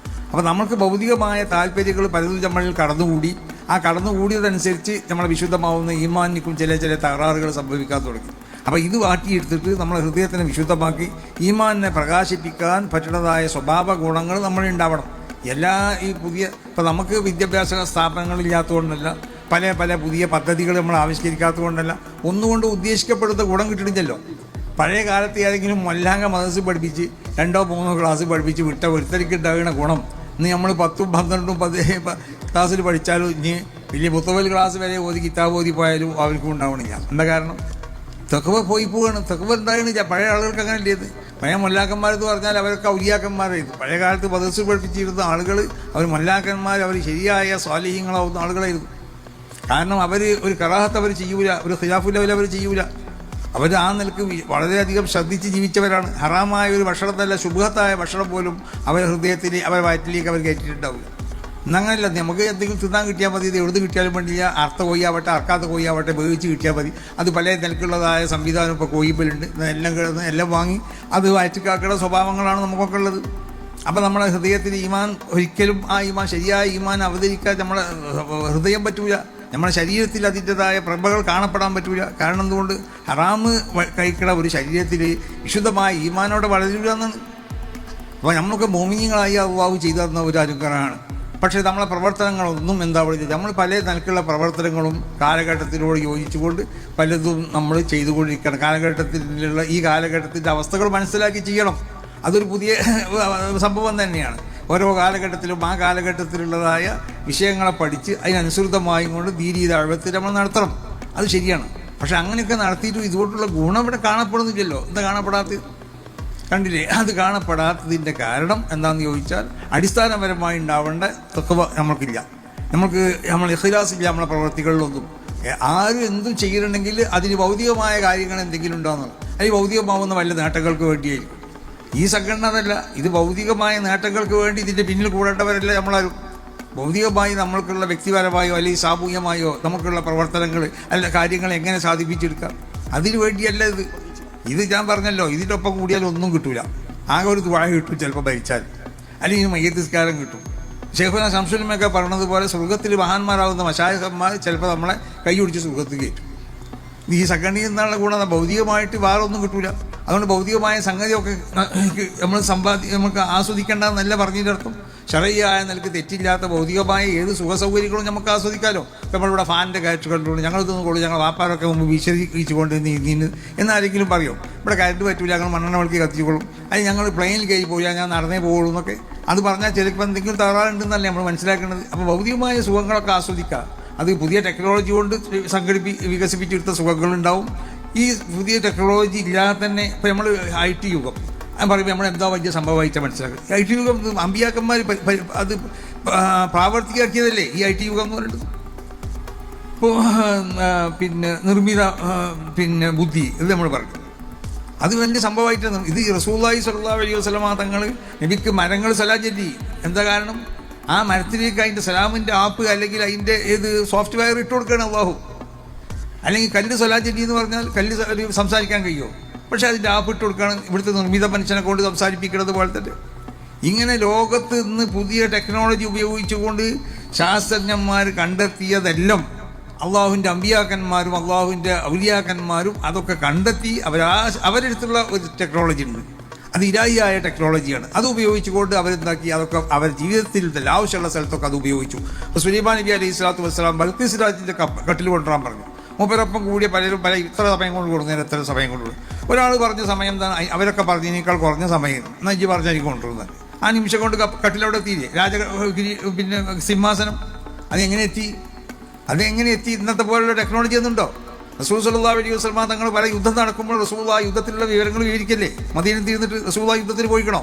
അപ്പോൾ നമ്മൾക്ക് ഭൗതികമായ താല്പര്യങ്ങൾ പലതും നമ്മളിൽ കടന്നുകൂടി, ആ കടന്നുകൂടിയതനുസരിച്ച് നമ്മളെ വിശുദ്ധമാവുന്ന ഈമാനിക്കും ചില തകരാറുകൾ സംഭവിക്കാൻ തുടങ്ങി. അപ്പോൾ ഇത് മാറ്റിയെടുത്തിട്ട് നമ്മളെ ഹൃദയത്തിനെ വിശുദ്ധമാക്കി ഈമാനിനെ പ്രകാശിപ്പിക്കാൻ പറ്റുന്നതായ സ്വഭാവ ഗുണങ്ങൾ നമ്മളുണ്ടാവണം. എല്ലാ ഈ പുതിയ ഇപ്പോൾ നമുക്ക് വിദ്യാഭ്യാസ സ്ഥാപനങ്ങളില്ലാത്തതുകൊണ്ടല്ല, പല പുതിയ പദ്ധതികൾ നമ്മൾ ആവിഷ്കരിക്കാത്തതുകൊണ്ടല്ല, ഒന്നുകൊണ്ട് ഉദ്ദേശിക്കപ്പെടുന്ന ഗുണം കിട്ടണില്ലല്ലോ. പഴയ കാലത്ത് ഏതെങ്കിലും മൊല്ലാങ്ക മദ്രസ പഠിപ്പിച്ച് 2 or 3 ക്ലാസ് പഠിപ്പിച്ച് വിട്ട ഒരുത്തർക്ക് ഉണ്ടാകുന്ന ഗുണം ഇന്ന് നമ്മൾ 10, 12 ക്ലാസ്സിൽ പഠിച്ചാലും ഇനി വലിയ മുത്തവൽ ക്ലാസ് വരെ ഓതി കിതാബ് ഓതി പോയാലും അവർക്കും ഉണ്ടാവണില്ല. എന്താ കാരണം? തെക്കുവ പോവാണ്. തെക്കുവ ഉണ്ടാകണില്ല. പഴയ ആളുകൾക്ക് അങ്ങനെ ഇല്ലേത്. പഴയ മൊല്ലാക്കന്മാരെന്ന് പറഞ്ഞാൽ അവരൊക്കെ ഔലിയാക്കന്മാരായിരുന്നു. പഴയ കാലത്ത് മദ്രസ പഠിപ്പിച്ചിരുന്ന ആളുകൾ അവർ മൊല്ലാക്കന്മാർ, അവർ ശരിയായ സ്വാലിഹ്യങ്ങളാവുന്ന ആളുകളായിരുന്നു. കാരണം അവർ ഒരു കറാഹത്ത് അവർ ചെയ്യൂല, ഒരു ഖിലാഫുൽ അവർ ചെയ്യൂല. അവർ ആ നിലക്ക് വളരെയധികം ശ്രദ്ധിച്ച് ജീവിച്ചവരാണ്. ഹറാമായ ഒരു ഭക്ഷണത്തല്ല, ശുഭത്തായ ഭക്ഷണം പോലും അവരുടെ ഹൃദയത്തിൽ, അവരുടെ വയറ്റിലേക്ക് അവർ കയറ്റിയിട്ടുണ്ടാവില്ല. എന്നങ്ങനെയല്ല, നമുക്ക് എന്തെങ്കിലും തിന്നാൻ കിട്ടിയാൽ മതി, ഇത് എവിടുന്ന് കിട്ടിയാലും വേണ്ടില്ല. അർത്ഥ കോഴിയാവട്ടെ, അർക്കാത്ത കോഴിയാവട്ടെ, വേവിച്ച് കിട്ടിയാൽ മതി. അത് പല നിലക്കുള്ളതായ സംവിധാനം ഇപ്പോൾ കോഴിപ്പലുണ്ട്. എല്ലാം കിടന്ന് എല്ലാം വാങ്ങി അത് വയറ്റിക്കാക്കുന്ന സ്വഭാവങ്ങളാണ് നമുക്കൊക്കെ ഉള്ളത്. അപ്പോൾ നമ്മളെ ഹൃദയത്തിൽ ഈമാൻ ഒരിക്കലും ആ ഈമാൻ, ശരിയായ ഈമാൻ അവതരിക്കാൻ നമ്മളെ ഹൃദയം പറ്റൂല. നമ്മുടെ ശരീരത്തിൽ അതിൻ്റെതായ പ്രഭകൾ കാണപ്പെടാൻ പറ്റൂല. കാരണം എന്തുകൊണ്ട്? ഹറാമ് കഴിക്കണ ഒരു ശരീരത്തിൽ വിശുദ്ധമായ ഈമാനോടെ വളരില്ല എന്നാണ്. അപ്പോൾ നമ്മളൊക്കെ മോമിനിയങ്ങളായി അള്ളാഹു ചെയ്തു തന്ന ഒരു അനുഗ്രഹമാണ്. പക്ഷേ നമ്മളെ പ്രവർത്തനങ്ങളൊന്നും എന്താ പറയുക, നമ്മൾ പല നിലക്കുള്ള പ്രവർത്തനങ്ങളും കാലഘട്ടത്തിനോട് യോജിച്ചുകൊണ്ട് പലതും നമ്മൾ ചെയ്തുകൊണ്ടിരിക്കണം. കാലഘട്ടത്തിലുള്ള ഈ കാലഘട്ടത്തിൻ്റെ അവസ്ഥകൾ മനസ്സിലാക്കി ചെയ്യണം. അതൊരു പുതിയ സംഭവം തന്നെയാണ്. ഓരോ കാലഘട്ടത്തിലും ആ കാലഘട്ടത്തിലുള്ളതായ വിഷയങ്ങളെ പഠിച്ച് അതിനനുസൃതമായും കൊണ്ട് ദീനീ ദഅവത്ത് നമ്മൾ നടത്തണം. അത് ശരിയാണ്. പക്ഷെ അങ്ങനെയൊക്കെ നടത്തിയിട്ടും ഇതുകൊണ്ടുള്ള ഗുണം ഇവിടെ കാണപ്പെടുന്നില്ലല്ലോ. എന്താ കാണപ്പെടാത്തത്? കണ്ടില്ലേ? അത് കാണപ്പെടാത്തതിൻ്റെ കാരണം എന്താണെന്ന് ചോദിച്ചാൽ അടിസ്ഥാനപരമായി ഉണ്ടാവേണ്ട തഖ്വ നമ്മൾക്കില്ല. നമ്മൾ ഇഖ്ലാസില്ല നമ്മളെ പ്രവർത്തികളിലൊന്നും. ആരും എന്തും ചെയ്യണമെങ്കിൽ അതിന് ഭൗതികമായ കാര്യങ്ങൾ എന്തെങ്കിലും ഉണ്ടാകുന്നത്, അതിന് ഭൗതികമാവുന്ന വല്ല നേട്ടങ്ങൾക്ക് വേണ്ടിയായിരിക്കും. ഈ സംഘടന അതല്ല. ഇത് ഭൗതികമായ നേട്ടങ്ങൾക്ക് വേണ്ടി ഇതിൻ്റെ പിന്നിൽ കൂടേണ്ടവരല്ല നമ്മളാരും. ഭൗതികമായി നമ്മൾക്കുള്ള വ്യക്തിപരമായോ അല്ലെങ്കിൽ സാമൂഹ്യമായോ നമുക്കുള്ള പ്രവർത്തനങ്ങൾ അല്ല കാര്യങ്ങൾ എങ്ങനെ സാധിപ്പിച്ചെടുക്കാം, അതിനു വേണ്ടിയല്ല ഇത്. ഇത് ഞാൻ പറഞ്ഞല്ലോ, ഇതിൻ്റെ ഒപ്പം കൂടിയാൽ ഒന്നും കിട്ടൂല. ആകെ ഒരു ദുആ കിട്ടും ചിലപ്പോൾ ഭരിച്ചാൽ, അല്ലെങ്കിൽ മയ്യത്ത് നിസ്കാരം കിട്ടും. ശൈഖുനാ ശംസുലുലമയൊക്കെ പറഞ്ഞതുപോലെ സ്വർഗത്തിൽ മഹാന്മാരാകുന്ന മശായിഖന്മാർ ചിലപ്പോൾ നമ്മളെ കൈ പിടിച്ച് സ്വർഗത്തിൽ കയറ്റും. ഈ സംഘടനയിൽ നിന്നുള്ള ഗുണം ഭൗതികമായിട്ട് വേറെ ഒന്നും കിട്ടൂല. അതുകൊണ്ട് ഭൗതികമായ സംഗതിയൊക്കെ നമ്മൾ നമുക്ക് ആസ്വദിക്കേണ്ടതെന്നല്ല പറഞ്ഞതിൻ്റെ അർത്ഥം. ശരയ്യായ നിലക്ക് തെറ്റില്ലാത്ത ഭൗതികമായ ഏത് സുഖസൗകര്യങ്ങളും നമുക്ക് ആസ്വദിക്കാമല്ലോ. ഇപ്പം നമ്മളിവിടെ ഫാനിൻ്റെ കാറ്റ് കണ്ടുകൊണ്ട് ഞങ്ങളിതൊന്നും കൊള്ളു, ഞങ്ങൾ വാപ്പാരൊക്കെ മുമ്പ് വിശദീകരിച്ചുകൊണ്ട് നീന്ന് എന്നാരെങ്കിലും പറയും. ഇവിടെ കറണ്ട് പറ്റൂല, ഞങ്ങൾ മണ്ണെണ്ണ വിളക്കി കത്തിച്ചോളും, അത് ഞങ്ങൾ പ്ലെയിനിൽ കയറി പോയാൽ ഞാൻ നടന്നേ പോകുള്ളൂ എന്നൊക്കെ. അത് പറഞ്ഞാൽ ചിലപ്പോൾ എന്തെങ്കിലും തകരാറുണ്ടെന്നല്ലേ നമ്മൾ മനസ്സിലാക്കേണ്ടത്. അപ്പോൾ ഭൗതികമായ സുഖങ്ങളൊക്കെ ആസ്വദിക്കുക. അത് പുതിയ ടെക്നോളജി കൊണ്ട് വികസിപ്പിച്ചെടുത്ത സുഖങ്ങളുണ്ടാവും. ഈ പുതിയ ടെക്നോളജി ഇല്ലാതെ തന്നെ ഇപ്പോൾ നമ്മൾ IT യുഗം ഞാൻ പറയുമ്പോൾ നമ്മൾ എന്താ വലിയ സംഭവമായിട്ടാണ് മനസ്സിലാക്കുക. IT യുഗം അമ്പിയാക്കന്മാർ അത് പ്രാവർത്തികമാക്കിയതല്ലേ ഈ IT യുഗം എന്ന് പറയുന്നത്. ഇപ്പോൾ നിർമ്മിത ബുദ്ധി ഇത് നമ്മൾ പറഞ്ഞു, അത് വലിയ സംഭവമായിട്ടാണ്. ഇത് റസൂലുള്ളാഹി സ്വല്ലല്ലാഹു അലൈഹി വസല്ലമ തങ്ങൾ നബിക്ക് മരങ്ങൾ സലാം ചൊല്ലി. എന്താ കാരണം? ആ മരത്തിലേക്ക് അതിൻ്റെ സലാമിൻ്റെ ആപ്പ് അല്ലെങ്കിൽ അതിൻ്റെ സോഫ്റ്റ്വെയർ ഇട്ട് കൊടുക്കുകയാണ് അള്ളാഹു. അല്ലെങ്കിൽ കല്ല് സലാം ചൊല്ലി എന്ന് പറഞ്ഞാൽ കല്ല് സംസാരിക്കാൻ കഴിയുമോ? പക്ഷെ അതിൻ്റെ ആപ്പ് ഇട്ട് കൊടുക്കുകയാണ്. ഇവിടുത്തെ നിർമ്മിത മനുഷ്യനെ കൊണ്ട് സംസാരിപ്പിക്കുന്നത് പോലെ തന്നെ ഇങ്ങനെ ലോകത്ത് നിന്ന് പുതിയ ടെക്നോളജി ഉപയോഗിച്ചുകൊണ്ട് ശാസ്ത്രജ്ഞന്മാർ കണ്ടെത്തിയതെല്ലാം അള്ളാഹുവിൻ്റെ അമ്പിയാക്കന്മാരും അള്ളാഹുവിൻ്റെ ഔലിയാക്കന്മാരും അതൊക്കെ കണ്ടെത്തി അവരെടുത്തുള്ള ഒരു ടെക്നോളജി ഉണ്ട്. അത് ഇലാഹിയായ ടെക്നോളജിയാണ്. അത് ഉപയോഗിച്ചുകൊണ്ട് അവരെന്താക്കി അതൊക്കെ അവർ ജീവിതത്തിൽ ആവശ്യമുള്ള സ്ഥലത്തൊക്കെ അത് ഉപയോഗിച്ചു. അപ്പോൾ സുലൈമാൻ നബി അലൈഹി സ്വലാത്തു വസ്സലാം ബൽഖീസ് രാജ്യത്തിൻ്റെ കട്ടിൽ കൊണ്ടുവരാൻ പറഞ്ഞു. മൂപ്പരൊപ്പം കൂടിയ പലരും ഇത്ര സമയം കൊണ്ട് കൊടുക്കുന്നതിന് എത്ര സമയം കൊണ്ടുവരും. ഒരാൾ പറഞ്ഞ സമയം എന്താണ്? അവരൊക്കെ പറഞ്ഞതിനേക്കാൾ കുറഞ്ഞ സമയം നഞ്ചി പറഞ്ഞാൽ എനിക്ക് കൊണ്ടുവരുന്നത്. ആ നിമിഷം കൊണ്ട് കട്ടിലവിടെ എത്തിയില്ലേ? സിംഹാസനം അതെങ്ങനെ എത്തി? ഇന്നത്തെ പോലുള്ള ടെക്നോളജി ഒന്നുണ്ടോ? റസൂൽ സല്ലല്ലാഹു അലൈഹി വസല്ലം തങ്ങൾ പല യുദ്ധം നടക്കുമ്പോൾ റസൂൽ ആ യുദ്ധത്തിലുള്ള വിവരങ്ങൾ വിവരിക്കല്ലേ? മദീനയിൽ തീർന്നിട്ട് റസൂൽ ആ യുദ്ധത്തിന് പോയിക്കണോ?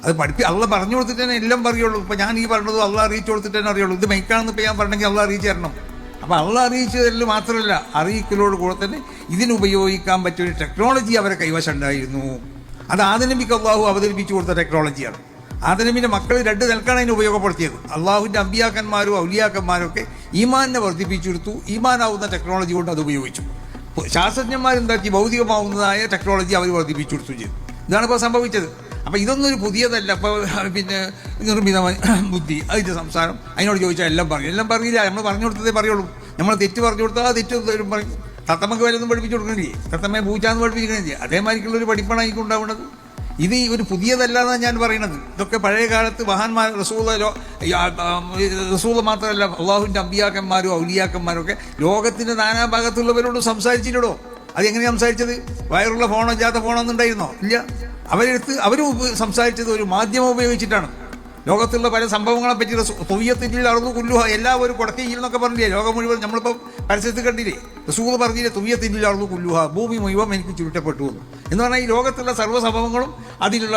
അത് അള്ളാഹ് പറഞ്ഞു കൊടുത്തിട്ട് തന്നെ എല്ലാം പറയുള്ളൂ. ഇപ്പോൾ ഞാൻ ഈ പറഞ്ഞത് അള്ളാഹ് അറിയിച്ചു കൊടുത്തിട്ട് തന്നെ അറിയുള്ളൂ. ഇത് മൈക്കാണെന്ന് ഇപ്പോൾ ഞാൻ പറഞ്ഞെങ്കിൽ അള്ളാഹ് അറിയിച്ചു തരണം. അപ്പോൾ അള്ളാഹ് അറിയിച്ചു തരൽ മാത്രമല്ല, അറിയിക്കലോട് കൂടെ തന്നെ ഇതിനുപയോഗിക്കാൻ പറ്റിയൊരു ടെക്നോളജി അവരെ കൈവശം ഉണ്ടായിരുന്നു. അത് ആദം നബിക്ക് അള്ളാഹു അവതരിപ്പിച്ചു കൊടുത്ത ടെക്നോളജിയാണ്. ആദം നബിയുടെ മക്കൾ 2 നിലക്കാണ് അതിനെ ഉപയോഗപ്പെടുത്തിയത്. അള്ളാഹുവിൻ്റെ അമ്പിയാക്കന്മാരും ഔലിയാക്കന്മാരും ഒക്കെ ഈമാനിനെ വർദ്ധിപ്പിച്ചെടുത്തു. ഈമാനാവുന്ന ടെക്നോളജി കൊണ്ട് അത് ഉപയോഗിച്ചു. ശാസ്ത്രജ്ഞന്മാരെന്താക്കി ഭൗതികമാവുന്നതായ ടെക്നോളജി അവർ വർദ്ധിപ്പിച്ചെടുത്തു ചെയ്തു. ഇതാണ് ഇപ്പോൾ സംഭവിച്ചത്. അപ്പോൾ ഇതൊന്നും ഒരു പുതിയതല്ല. ഇപ്പോൾ നിർമ്മിത ബുദ്ധി അതിൻ്റെ സംസാരം അതിനോട് ചോദിച്ചാൽ എല്ലാം പറയില്ല. നമ്മൾ പറഞ്ഞു കൊടുത്തതേ പറയുള്ളൂ. നമ്മൾ തെറ്റ് പറഞ്ഞു കൊടുത്താൽ ആ തെറ്റ് പറയും. തത്തമ്മക്ക് വല്ലതും പഠിപ്പിച്ചു കൊടുക്കണില്ലേ? തത്തമ്മയെ പൂച്ചാന്ന് പഠിപ്പിക്കണില്ലേ? അതേമാതിരിക്കുള്ളൊരു പഠിപ്പാണ് എനിക്ക് ഉണ്ടാവുന്നത്. ഇത് ഒരു പുതിയതല്ലാന്നാണ് ഞാൻ പറയുന്നത്. ഇതൊക്കെ പഴയ കാലത്ത് മഹാന്മാർ റസൂൽ മാത്രമല്ല അള്ളാഹുവിൻ്റെ അമ്പിയാക്കന്മാരും ഔലിയാക്കന്മാരും ഒക്കെ ലോകത്തിൻ്റെ നാനാഭാഗത്തുള്ളവരോട് സംസാരിച്ചില്ലടോ. അതെങ്ങനെയാണ് സംസാരിച്ചത്? വയറുള്ള ഫോണോ ഇല്ലാത്ത ഫോണോ ഒന്നും ഉണ്ടായിരുന്നോ? ഇല്ല. അവർ സംസാരിച്ചത് ഒരു മാധ്യമം ഉപയോഗിച്ചിട്ടാണ്. ലോകത്തുള്ള പല സംഭവങ്ങളെ പറ്റി തുയ്യത്തിൻ്റെ അറുതു കുല്ലുഹ എല്ലാവരും കൊടക്കയിൽ എന്നൊക്കെ പറഞ്ഞില്ലേ? ലോകം മുഴുവൻ നമ്മളിപ്പോൾ പരസ്യത്തിൽ കണ്ടില്ലേ? റസൂൽ പറഞ്ഞില്ലേ തുയ്യത്തിൻ്റെ അറുതു കുല്ലുഹ, ഭൂമി മുഴുവൻ എനിക്ക് ചുരുട്ടപ്പെട്ടു എന്ന് പറഞ്ഞാൽ ഈ ലോകത്തുള്ള സർവ്വ സംഭവങ്ങളും അതിലുള്ള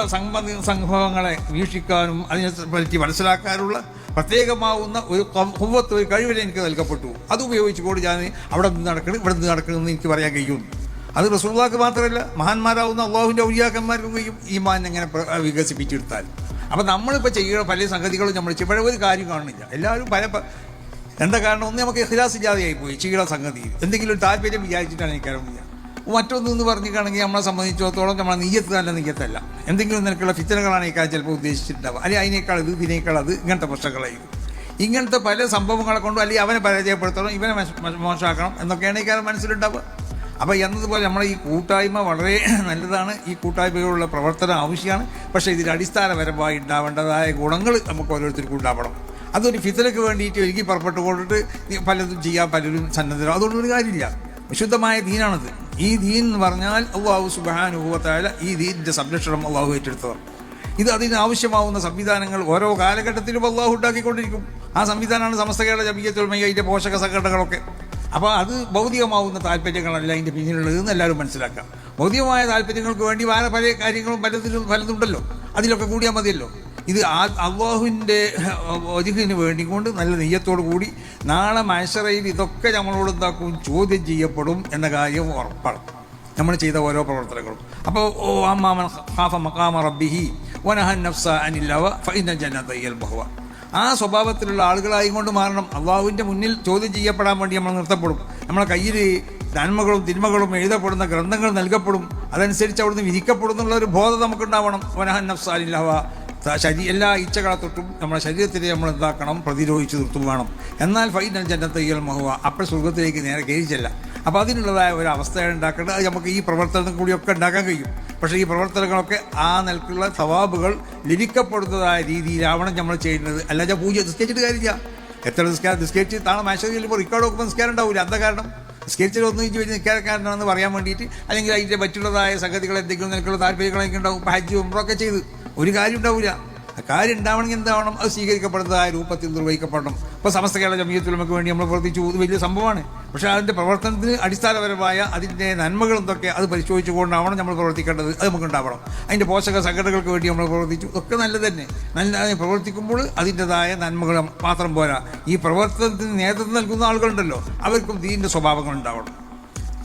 സംഭവങ്ങളെ വീക്ഷിക്കാനും അതിനെ പറ്റി മനസ്സിലാക്കാനുള്ള പ്രത്യേകമാവുന്ന ഒരു കുവ്വത്ത്, ഒരു കഴിവിനെ എനിക്ക് നൽകപ്പെട്ടു. അത് ഉപയോഗിച്ചുകൊണ്ട് ഞാൻ അവിടെ നിന്ന് നടക്കണം ഇവിടെ നിന്ന് നടക്കണമെന്ന് എനിക്ക് പറയാൻ കഴിയുന്നു. അത് റസൂലുള്ളാഹിക്ക് മാത്രമല്ല മഹാന്മാരാവുന്ന അള്ളാഹുവിൻ്റെ ഔലിയാക്കന്മാർക്കും കഴിയും ഈമാൻ എങ്ങനെ വികസിപ്പിച്ചെടുത്താൽ. അപ്പം നമ്മളിപ്പോൾ ചെയ്യുന്ന പല സംഗതികളും നമ്മൾ ഇവിടെ ഒരു കാര്യം കാണുന്നില്ല. എല്ലാവരും എന്താ കാരണം? ഒന്ന് നമുക്ക് ഇഖ്ലാസ് ഇല്ലാതെയായി പോയി ചെയ്യുന്ന സംഗതി. എന്തെങ്കിലും ഒരു താല്പര്യം വിചാരിച്ചിട്ടാണ് എനിക്കറിയില്ല. മറ്റൊന്നെന്ന് പറഞ്ഞിട്ടാണെങ്കിൽ നമ്മളെ സംബന്ധിച്ചിടത്തോളം നമ്മളെ നെയ്യത്ത് നല്ല നെയ്യത്തല്ല. എന്തെങ്കിലും നിനക്കുള്ള ഫിത്തനകളാണ് ഈ കാര്യം ചിലപ്പോൾ ഉദ്ദേശിച്ചിട്ടുണ്ടാവുക. അല്ലെങ്കിൽ അതിനേക്കാൾ ഇതിനേക്കാൾ ഇങ്ങനത്തെ പ്രശ്നങ്ങളായിരിക്കും. ഇങ്ങനത്തെ പല സംഭവങ്ങളെ കൊണ്ടും അല്ലെങ്കിൽ അവനെ പരാജയപ്പെടുത്തണം, ഇവനെ മോശമാക്കണം എന്നൊക്കെയാണ് ഈ കാര്യം മനസ്സിലുണ്ടാവുക. അപ്പോൾ എന്നതുപോലെ നമ്മളെ ഈ കൂട്ടായ്മ വളരെ നല്ലതാണ്. ഈ കൂട്ടായ്മയിലുള്ള പ്രവർത്തനം ആവശ്യമാണ്. പക്ഷേ ഇതിൽ അടിസ്ഥാനപരമായി ഉണ്ടാവേണ്ടതായ ഗുണങ്ങൾ നമുക്ക് ഓരോരുത്തർക്കും ഉണ്ടാവണം. അതൊരു ഫിത്തനക്ക് വേണ്ടിയിട്ട് ഒരുക്കി പുറപ്പെട്ടു കൊണ്ടിട്ട് പലതും ചെയ്യാൻ പലരും സന്നദ്ധരും. അതുകൊണ്ടൊരു കാര്യമില്ല. വിശുദ്ധമായ ദീനാണത്. ഈ ദീൻ എന്ന് പറഞ്ഞാൽ അല്ലാഹു സുബ്ഹാനഹു വ തആല ഈ ദീനിൻ്റെ സംരക്ഷണം അള്ളാഹു ഏറ്റെടുത്തതാണ്. ഇത് അതിനാവശ്യമാവുന്ന സംവിധാനങ്ങൾ ഓരോ കാലഘട്ടത്തിലും അള്ളാഹു ഉണ്ടാക്കിക്കൊണ്ടിരിക്കും. ആ സംവിധാനമാണ് സമസ്ത കേരള ജമിയത്തുൽ ഉലമ, അതിൻ്റെ പോഷക സംഘടനകളൊക്കെ. അപ്പോൾ അത് ഭൗതികമാവുന്ന താല്പര്യങ്ങളല്ല അതിൻ്റെ പിന്നിലുള്ളതെന്ന് എല്ലാവരും മനസ്സിലാക്കാം. ഭൗതികമായ താല്പര്യങ്ങൾക്ക് വേണ്ടി വേറെ പല കാര്യങ്ങളും പലതുണ്ടല്ലോ, അതിലൊക്കെ കൂടിയാൽ മതിയല്ലോ. ഇത് അള്ളാഹുവിൻ്റെ വജ്ഹിന് വേണ്ടിക്കൊണ്ട് നല്ല നെയ്യത്തോടു കൂടി നാളെ മഹ്ശറയിൽ ഇതൊക്കെ നമ്മളോട് എന്താക്കും? ചോദ്യം ചെയ്യപ്പെടും എന്ന കാര്യം ഉറപ്പാണ് നമ്മൾ ചെയ്ത ഓരോ പ്രവർത്തനങ്ങളും. അപ്പോൾ അമ്മാമൻ ഖാഫ മഖാമ റബ്ബിഹി വനഹൻ നഫ്സ അനിൽ ഹവ ഫഇന്ന ജന്നത ഹിയൽ മഅ്വ. ആ സ്വഭാവത്തിലുള്ള ആളുകളായി കൊണ്ട് മാറണം. അള്ളാഹുവിൻ്റെ മുന്നിൽ ചോദ്യം ചെയ്യപ്പെടാൻ വേണ്ടി നമ്മൾ നിർത്തപ്പെടും. നമ്മളെ കയ്യിൽ നന്മകളും തിന്മകളും എഴുതപ്പെടുന്ന ഗ്രന്ഥങ്ങൾ നൽകപ്പെടും. അതനുസരിച്ച് അവിടുന്ന് വിധിക്കപ്പെടുന്നുള്ള ഒരു ബോധം നമുക്കുണ്ടാവണം. വനഹൻ നഫ്സ അനിൽ ഹവ, എല്ലാ ഇച്ഛകളെ തൊട്ടും നമ്മുടെ ശരീരത്തിനെ നമ്മൾ എന്താക്കണം? പ്രതിരോധിച്ച് നിർത്തും വേണം. എന്നാൽ ഫൈനൽ ജന്നത ഹിയൽ മഅ്വ, അപ്പോൾ സ്വർഗ്ഗത്തിലേക്ക് നേരെ കയറിച്ചല്ല. അപ്പോൾ അതിനുള്ളതായ ഒരു അവസ്ഥയാണ് ഉണ്ടാക്കേണ്ടത്. അത് നമുക്ക് ഈ പ്രവർത്തനം കൂടിയൊക്കെ ഉണ്ടാക്കാൻ കഴിയും. പക്ഷേ ഈ പ്രവർത്തനങ്ങളൊക്കെ ആ നിലക്കുള്ള സവാബുകൾ ലഭിക്കപ്പെടുന്നതായ രീതിയിലാവണം നമ്മൾ ചെയ്യുന്നത്. അല്ലാതെ പൂജ നിസ്കരിച്ചിട്ട് കാര്യമില്ല. എത്ര നിസ്കരിച്ച് താഴെ മാഷയിൽ ചെല്ലുമ്പോൾ റിക്കാർഡ് നോക്കുമ്പോൾ നിസ്കാരം ഉണ്ടാവില്ല. എന്താ കാരണം? നിസ്കരിച്ചിട്ട് ഒന്നിച്ച് വെച്ച് നിസ്കാരക്കാരനാണെന്ന് പറയാൻ വേണ്ടിയിട്ട്, അല്ലെങ്കിൽ അതിൻ്റെ മറ്റുള്ളതായ സംഗതികൾ എന്തെങ്കിലും നിലക്കുള്ള താല്പര്യങ്ങളൊക്കെ ഉണ്ടാവും. ഹജ്ജ് ഉംറയൊക്കെ ചെയ്ത് ഒരു കാര്യം ഉണ്ടാവില്ല. കാര്യം ഉണ്ടാവണമെങ്കിൽ എന്താവണം? അത് സ്വീകരിക്കപ്പെടുന്നതായ രൂപത്തിൽ നിർവഹിക്കപ്പെടണം. ഇപ്പോൾ സമസ്ത കേരള ജമിയത്തുൽ ഉലമക്ക് വേണ്ടി നമ്മൾ പ്രവർത്തിച്ചു, ഇത് വലിയ സംഭവമാണ്. പക്ഷേ അതിൻ്റെ പ്രവർത്തനത്തിന് അടിസ്ഥാനപരമായ അതിൻ്റെ നന്മകൾ എന്തൊക്കെ അത് പരിശോധിച്ചുകൊണ്ടാവണം നമ്മൾ പ്രവർത്തിക്കേണ്ടത്. അത് നമുക്കുണ്ടാവണം. അതിൻ്റെ പോഷക സംഘടനകൾക്ക് വേണ്ടി നമ്മൾ പ്രവർത്തിച്ചു, ഇതൊക്കെ നല്ലത് തന്നെ. നല്ല പ്രവർത്തിക്കുമ്പോൾ അതിൻ്റെതായ നന്മകൾ മാത്രം പോരാ, ഈ പ്രവർത്തനത്തിന് നേതൃത്വം നൽകുന്ന ആളുകളുണ്ടല്ലോ അവർക്കും ദീനിൻ്റെ സ്വഭാവങ്ങൾ ഉണ്ടാവണം.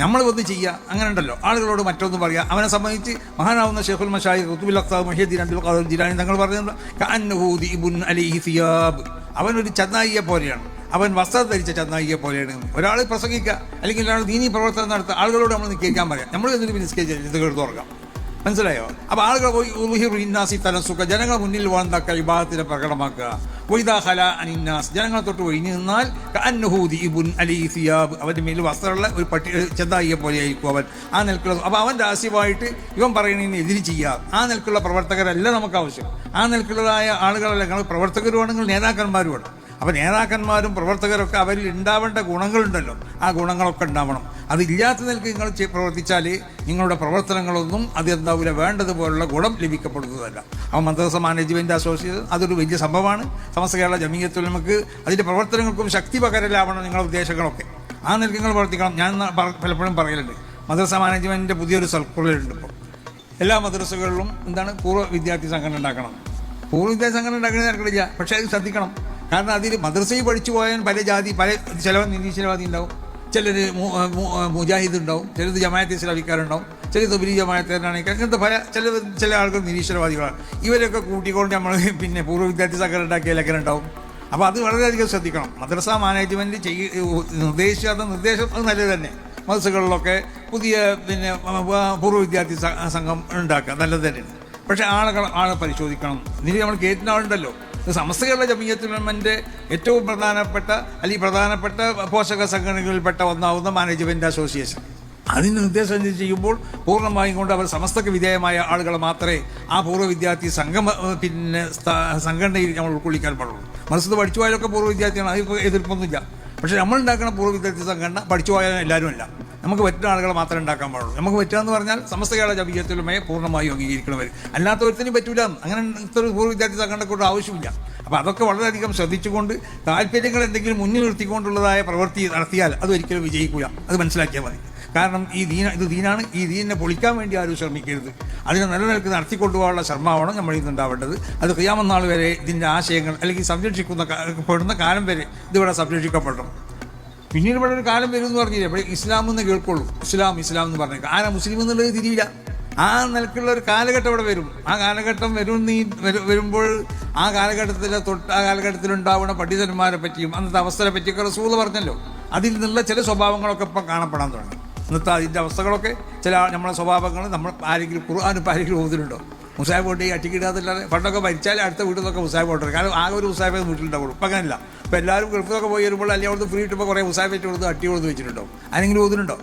നമ്മൾ വന്ന് ചെയ്യുക അങ്ങനെ ഉണ്ടല്ലോ, ആളുകളോട് മറ്റൊന്നും പറയുക. അവനെ സംബന്ധിച്ച് മഹാനാവുന്ന ഷെയ്ഖുൽ മശായിഖ് ഖുത്ബുൽ അഖ്താബ് മുഹ്യിദ്ദീൻ അബ്ദുൽ ഖാദിർ ജിലാനി തങ്ങൾ പറഞ്ഞത് കഅന്നഹു ദിബുൻ അലൈഹി സിയാബ്, അവനൊരു ചന്നായിയെ പോലെയാണ്, അവൻ വസ്ത്രം ധരിച്ച ചന്നായിയെ പോലെയാണ്. ഒരാൾ പ്രസംഗിക്കുക അല്ലെങ്കിൽ ഒരാൾ ദീനീ പ്രവർത്തനം നടത്തുക, ആളുകളോട് നമ്മൾ നിസ്കരിക്കാൻ പറയാം. നമ്മൾ എന്തിനു നിസ്കരിച്ച് ഇത് തുറക്കാം, മനസ്സിലായോ? അപ്പോൾ ആളുകൾ പോയി ഉൽഹിറുന്നാസി തലസുഖ, ജനങ്ങൾ മുന്നിൽ വന്നൊക്കെ ഇബാദത്തിനെ പ്രകടമാക്കുക. വൈദാ ഖല അനിന്നാസ്, ജനങ്ങളെ തൊട്ട് ഒഴിഞ്ഞു നിന്നാൽ കഅന്നഹു ദിബുൻ അലൈഹി സിയാബ്, അവൻ്റെ മേൽ വസ്ത്രമുള്ള ഒരു ചെന്നായിയെ പോലെയായിരിക്കും അവൻ. ആ നിലക്കുള്ള, അപ്പോൾ അവൻ രഹസ്യമായിട്ട് ഇവൻ പറയുന്നതിന് എതിര് ചെയ്യുക. ആ നിലക്കുള്ള പ്രവർത്തകരല്ല നമുക്ക് ആവശ്യം. ആ നിലക്കുള്ളതായ ആളുകളല്ല, ഞങ്ങൾ പ്രവർത്തകരുമാണെങ്കിൽ നേതാക്കന്മാരുമാണ്. അപ്പോൾ നേതാക്കന്മാരും പ്രവർത്തകരൊക്കെ അവരിൽ ഉണ്ടാവേണ്ട ഗുണങ്ങളുണ്ടല്ലോ, ആ ഗുണങ്ങളൊക്കെ ഉണ്ടാവണം. അതില്ലാത്ത നിലക്ക് നിങ്ങൾ പ്രവർത്തിച്ചാൽ നിങ്ങളുടെ പ്രവർത്തനങ്ങളൊന്നും അതെന്താവില്ല, വേണ്ടതുപോലുള്ള ഗുണം ലഭിക്കപ്പെടുന്നതല്ല. അപ്പോൾ മദ്രസ മാനേജ്മെൻറ്റ് അസോസിയേഷൻ അതൊരു വലിയ സംഭവമാണ്. സമസ്ത കേരള ജമിയത്തുൽ ഉലമക്ക് അതിൻ്റെ പ്രവർത്തനങ്ങൾക്കും ശക്തി പകരലാവണം നിങ്ങളുടെ ഉദ്ദേശങ്ങളൊക്കെ. ആ നിലക്ക് നിങ്ങൾ പ്രവർത്തിക്കണം. ഞാൻ പലപ്പോഴും പറയലുണ്ട്, മദ്രസ മാനേജ്മെൻറ്റിൻ്റെ പുതിയൊരു സർക്കുലറുണ്ട്. ഇപ്പോൾ എല്ലാ മദ്രസകളിലും എന്താണ് പൂർവ്വ വിദ്യാർത്ഥി സംഘടന ഉണ്ടാക്കണം. പൂർവ്വ വിദ്യാർത്ഥി സംഘടന ഉണ്ടാക്കണേ നടക്കണില്ല, പക്ഷേ അത് ശ്രദ്ധിക്കണം. കാരണം അതിൽ മദ്രസയിൽ പഠിച്ചു പോയാൽ പല ജാതി, പല ചിലവൻ നിരീശ്വരവാദി ഉണ്ടാവും, ചിലർ മുജാഹിദ് ഉണ്ടാവും, ചിലത് ജമാഅത്ത് ഇസ്ലാമിക്കാരുണ്ടാവും, ചില തബ്ലീഗ് ജമാഅത്തുകാരാണെങ്കിൽ അങ്ങനത്തെ ചില ആളുകൾ നിരീശ്വരവാദികളാണ്. ഇവരൊക്കെ കൂട്ടിക്കൊണ്ട് നമ്മൾ പിന്നെ പൂർവ്വ വിദ്യാർത്ഥി സംഘടന ഉണ്ടാക്കിയാലൊക്കെ ഉണ്ടാവും. അപ്പോൾ അത് വളരെയധികം ശ്രദ്ധിക്കണം. മദ്രസ മാനേജ്മെൻറ്റ് നിർദ്ദേശം അത് നല്ലത് തന്നെ. മദ്രസകളിലൊക്കെ പുതിയ പിന്നെ പൂർവ്വ വിദ്യാർത്ഥി സംഘം ഉണ്ടാക്കുക നല്ലത് തന്നെയാണ്. പക്ഷേ ആളെ പരിശോധിക്കണം. ഇതിൽ നമ്മൾ കേട്ടിന ആളുണ്ടല്ലോ, സമസ്ത കേരള ജമിയത്തുൽ ഉലമയുടെ ഏറ്റവും പ്രധാനപ്പെട്ട പോഷക സംഘടനകളിൽപ്പെട്ട ഒന്നാവുന്ന മാനേജ്മെൻറ്റ് അസോസിയേഷൻ. അതിന് നിർദ്ദേശം ചെയ്യുമ്പോൾ പൂർണ്ണമായും കൊണ്ട് അവർ സമസ്തക്ക് വിധേയമായ ആളുകളെ മാത്രമേ ആ പൂർവ്വ വിദ്യാർത്ഥി സംഘടനയിൽ നമ്മൾ ഉൾക്കൊള്ളിക്കാൻ പാടുള്ളൂ. മദ്രസ പഠിച്ചു പോയാലൊക്കെ പൂർവ്വ വിദ്യാർത്ഥിയാണ്, അതിപ്പോൾ എതിർപ്പൊന്നുമില്ല. പക്ഷേ നമ്മളുണ്ടാക്കുന്ന പൂർവ്വ വിദ്യാർത്ഥി സംഘടന പഠിച്ചു പോയാലും എല്ലാവരും അല്ല, നമുക്ക് പറ്റുന്ന ആളുകളെ മാത്രമേ ഉണ്ടാക്കാൻ പാടുള്ളൂ. നമുക്ക് പറ്റുകയെന്ന് പറഞ്ഞാൽ സമസ്ത കേരള ജമിയത്തുൽ ഉലമയെ പൂർണ്ണമായും അംഗീകരിക്കണവർ, അല്ലാത്തവരത്തിനും പറ്റൂല. അങ്ങനെ ഒരു പൂർവ്വ വിദ്യാർത്ഥി സംഘടനക്കൊണ്ട് ആവശ്യമില്ല. അപ്പോൾ അതൊക്കെ വളരെയധികം ശ്രദ്ധിച്ചുകൊണ്ട് താല്പര്യങ്ങൾ എന്തെങ്കിലും മുന്നിൽ നിർത്തിക്കൊണ്ടുള്ളതായ പ്രവൃത്തി നടത്തിയാൽ അത് ഒരിക്കലും വിജയിക്കില്ല. അത് മനസ്സിലാക്കിയാൽ മതി. കാരണം ഇത് ദീനാണ്, ഈ ദീനിനെ പൊളിക്കാൻ വേണ്ടി ആരും ശ്രമിക്കരുത്. അതിനെ നിലനിൽക്ക് നടത്തിക്കൊണ്ടുപോകാനുള്ള ശ്രമമാണ് നമ്മൾ ഇന്നുണ്ടാവേണ്ടത്. അത് ഖിയാമത്ത് നാൾ വരെ ഇതിൻ്റെ ആശയങ്ങൾ അല്ലെങ്കിൽ സംരക്ഷിക്കപ്പെടുന്ന കാലം വരെ ഇതിവിടെ സംരക്ഷിക്കപ്പെടണം. പിന്നീട് ഇവിടെ ഒരു കാലം വരും എന്ന് പറഞ്ഞില്ലേ, ഇവിടെ ഇസ്ലാം എന്ന് കേൾക്കുള്ളൂ. ഇസ്ലാം എന്ന് പറഞ്ഞേക്കാം, ആരാ മുസ്ലിം എന്നുള്ളത് തിരിയില്ല. ആ നിലക്കുള്ള ഒരു കാലഘട്ടം ഇവിടെ വരും. ആ കാലഘട്ടം വരുമ്പോൾ ആ കാലഘട്ടത്തിലുണ്ടാവുന്ന പണ്ഡിതന്മാരെ പറ്റിയും അന്നത്തെ അവസ്ഥയെ പറ്റിയൊക്കെ റസൂൽ പറഞ്ഞല്ലോ. അതിൽ നിന്നുള്ള ചില സ്വഭാവങ്ങളൊക്കെ ഇപ്പം കാണപ്പെടാൻ തുടങ്ങി. ഇന്നത്തെ അതിൻ്റെ അവസ്ഥകളൊക്കെ നമ്മളെ സ്വഭാവങ്ങൾ നമ്മൾ ഖുർആൻ ഇപ്പോൾ ആരെങ്കിലും ഓതിലുണ്ടോ? മുസാഹിബ് കൊണ്ട് ഈ അട്ടിക്കിടാതില്ലാതെ പണ്ടൊക്കെ മരിച്ചാൽ അടുത്ത വീട്ടിൽ നിന്നൊക്കെ മുസാഹിബ് കൊണ്ടുവരും. കാരണം ആകെ ഒരു മുസാഹിബ് വീട്ടിലുണ്ടാവുള്ളൂ. ഇപ്പം അങ്ങനെയല്ല. ഇപ്പോൾ എല്ലാവരും ഗൾഫിലൊക്കെ പോയി വരുമ്പോൾ അല്ലെങ്കിൽ അവിടുന്ന് ഫ്രീ കിട്ടുമ്പോൾ കുറേ മുസാഹിബ് കൊടുത്ത് അട്ടി കൊടുത്ത് വെച്ചിട്ടുണ്ടോ? ആരെങ്കിലും ഓതിലുണ്ടോ?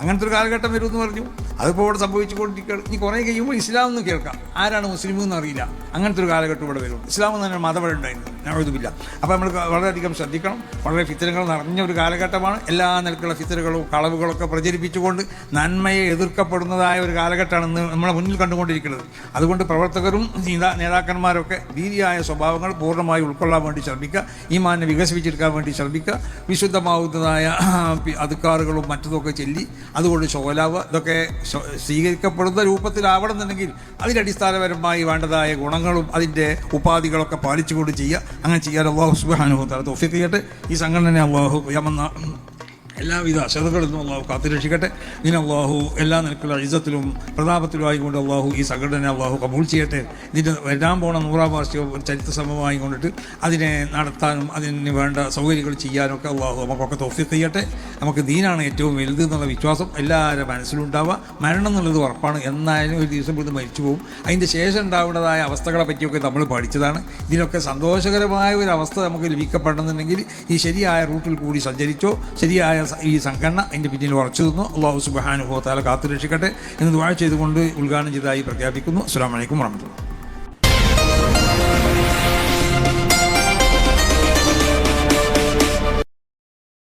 അങ്ങനത്തെ ഒരു കാലഘട്ടം വരുമെന്ന് പറഞ്ഞു. അതിപ്പോൾ ഇവിടെ സംഭവിച്ചുകൊണ്ടിരിക്കുകയാണ്. ഇനി കുറേ കഴിയുമ്പോൾ ഇസ്ലാം എന്ന് കേൾക്കാം, ആരാണ് മുസ്ലിം എന്ന് അറിയില്ല. അങ്ങനത്തെ ഒരു കാലഘട്ടം ഇവിടെ വരും. ഇസ്ലാം എന്ന് തന്നെ മതം ഇവിടെ ഉണ്ടായിരുന്നു, ഞാനില്ല. അപ്പോൾ നമ്മൾ വളരെയധികം ശ്രദ്ധിക്കണം. വളരെ ഫിത്തനകൾ നിറഞ്ഞ ഒരു കാലഘട്ടമാണ്. എല്ലാ നിലക്കുള്ള ഫിത്തനകളും കളവുകളൊക്കെ പ്രചരിപ്പിച്ചുകൊണ്ട് നന്മയെ എതിർക്കപ്പെടുന്നതായ ഒരു കാലഘട്ടമാണ് നമ്മളെ മുന്നിൽ കണ്ടുകൊണ്ടിരിക്കുന്നത്. അതുകൊണ്ട് പ്രവർത്തകരും നേതാക്കന്മാരൊക്കെ ദീനിയായ സ്വഭാവങ്ങൾ പൂർണ്ണമായി ഉൾക്കൊള്ളാൻ വേണ്ടി ശ്രമിക്കുക, ഈമാനെ വികസിപ്പിച്ചെടുക്കാൻ വേണ്ടി ശ്രമിക്കുക. വിശുദ്ധമാവുന്നതായ അദ്കാറുകളും മറ്റതൊക്കെ ചൊല്ലി അതുകൊണ്ട് ശോലാവ് ഇതൊക്കെ സ്വീകരിക്കപ്പെടുന്ന രൂപത്തിലാവണമെന്നുണ്ടെങ്കിൽ അതിനടിസ്ഥാനപരമായി വേണ്ടതായ ഗുണങ്ങളും അതിൻ്റെ ഉപാധികളൊക്കെ പാലിച്ചുകൊണ്ട് ചെയ്യുക. അങ്ങനെ ചെയ്യാൻ അല്ലാഹു സുബ്ഹാനഹു വ തആല തൗഫീഖ് ചെയ്യട്ടെ. ഈ സംഘടനയെ അല്ലാഹു യമന്ന എല്ലാവിധ അശതകളിൽ നിന്നും അള്ളാഹു കാത്തുരക്ഷിക്കട്ടെ. ഇതിന് അള്ളാഹു എല്ലാ നിലക്കുള്ള ഇസ്സത്തിലും പ്രതാപത്തിലും ആയിക്കൊണ്ട് അള്ളാഹു ഈ സംഘടനയെ അള്ളാഹു കബൂൾ ചെയ്യട്ടെ. ഇതിന് വരാൻ പോണ 100-ാം വാർഷികം ചരിത്ര സംഭവമായി കൊണ്ടിട്ട് അതിനെ നടത്താനും അതിന് വേണ്ട സൗകര്യങ്ങൾ ചെയ്യാനൊക്കെ അള്ളാഹു നമുക്കൊക്കെ തൗഫീഖ് ചെയ്യട്ടെ. നമുക്ക് ദീനാണ് ഏറ്റവും വലുത് എന്നുള്ള വിശ്വാസം എല്ലാവരുടെ മനസ്സിലുണ്ടാവുക. മരണം എന്നുള്ളത് ഉറപ്പാണ്. എന്നായാലും ഒരു ദിവസം ഇവിടുന്ന് മരിച്ചു പോകും. അതിൻ്റെ ശേഷം ഉണ്ടാവുന്നതായ അവസ്ഥകളെ പറ്റിയൊക്കെ നമ്മൾ പഠിച്ചതാണ്. ഇതിനൊക്കെ സന്തോഷകരമായ ഒരു അവസ്ഥ നമുക്ക് ലഭിക്കപ്പെടണമെന്നുണ്ടെങ്കിൽ ഈ ശരിയായ റൂട്ടിൽ കൂടി സഞ്ചരിച്ചോ, ശരിയായ ഈ സംഘടന അതിൻ്റെ പിന്നിൽ ഉറച്ചു നിന്നു. അല്ലാഹു സുബ്ഹാനഹു വ തആല കാത്തുരക്ഷിക്കട്ടെ എന്ന് ദുആ ചെയ്തുകൊണ്ട് ഉദ്ഘാടനം ചെയ്തതായി പ്രഖ്യാപിക്കുന്നു. അസ്സലാമു അലൈക്കും വറഹ്മത്തുള്ളാഹി.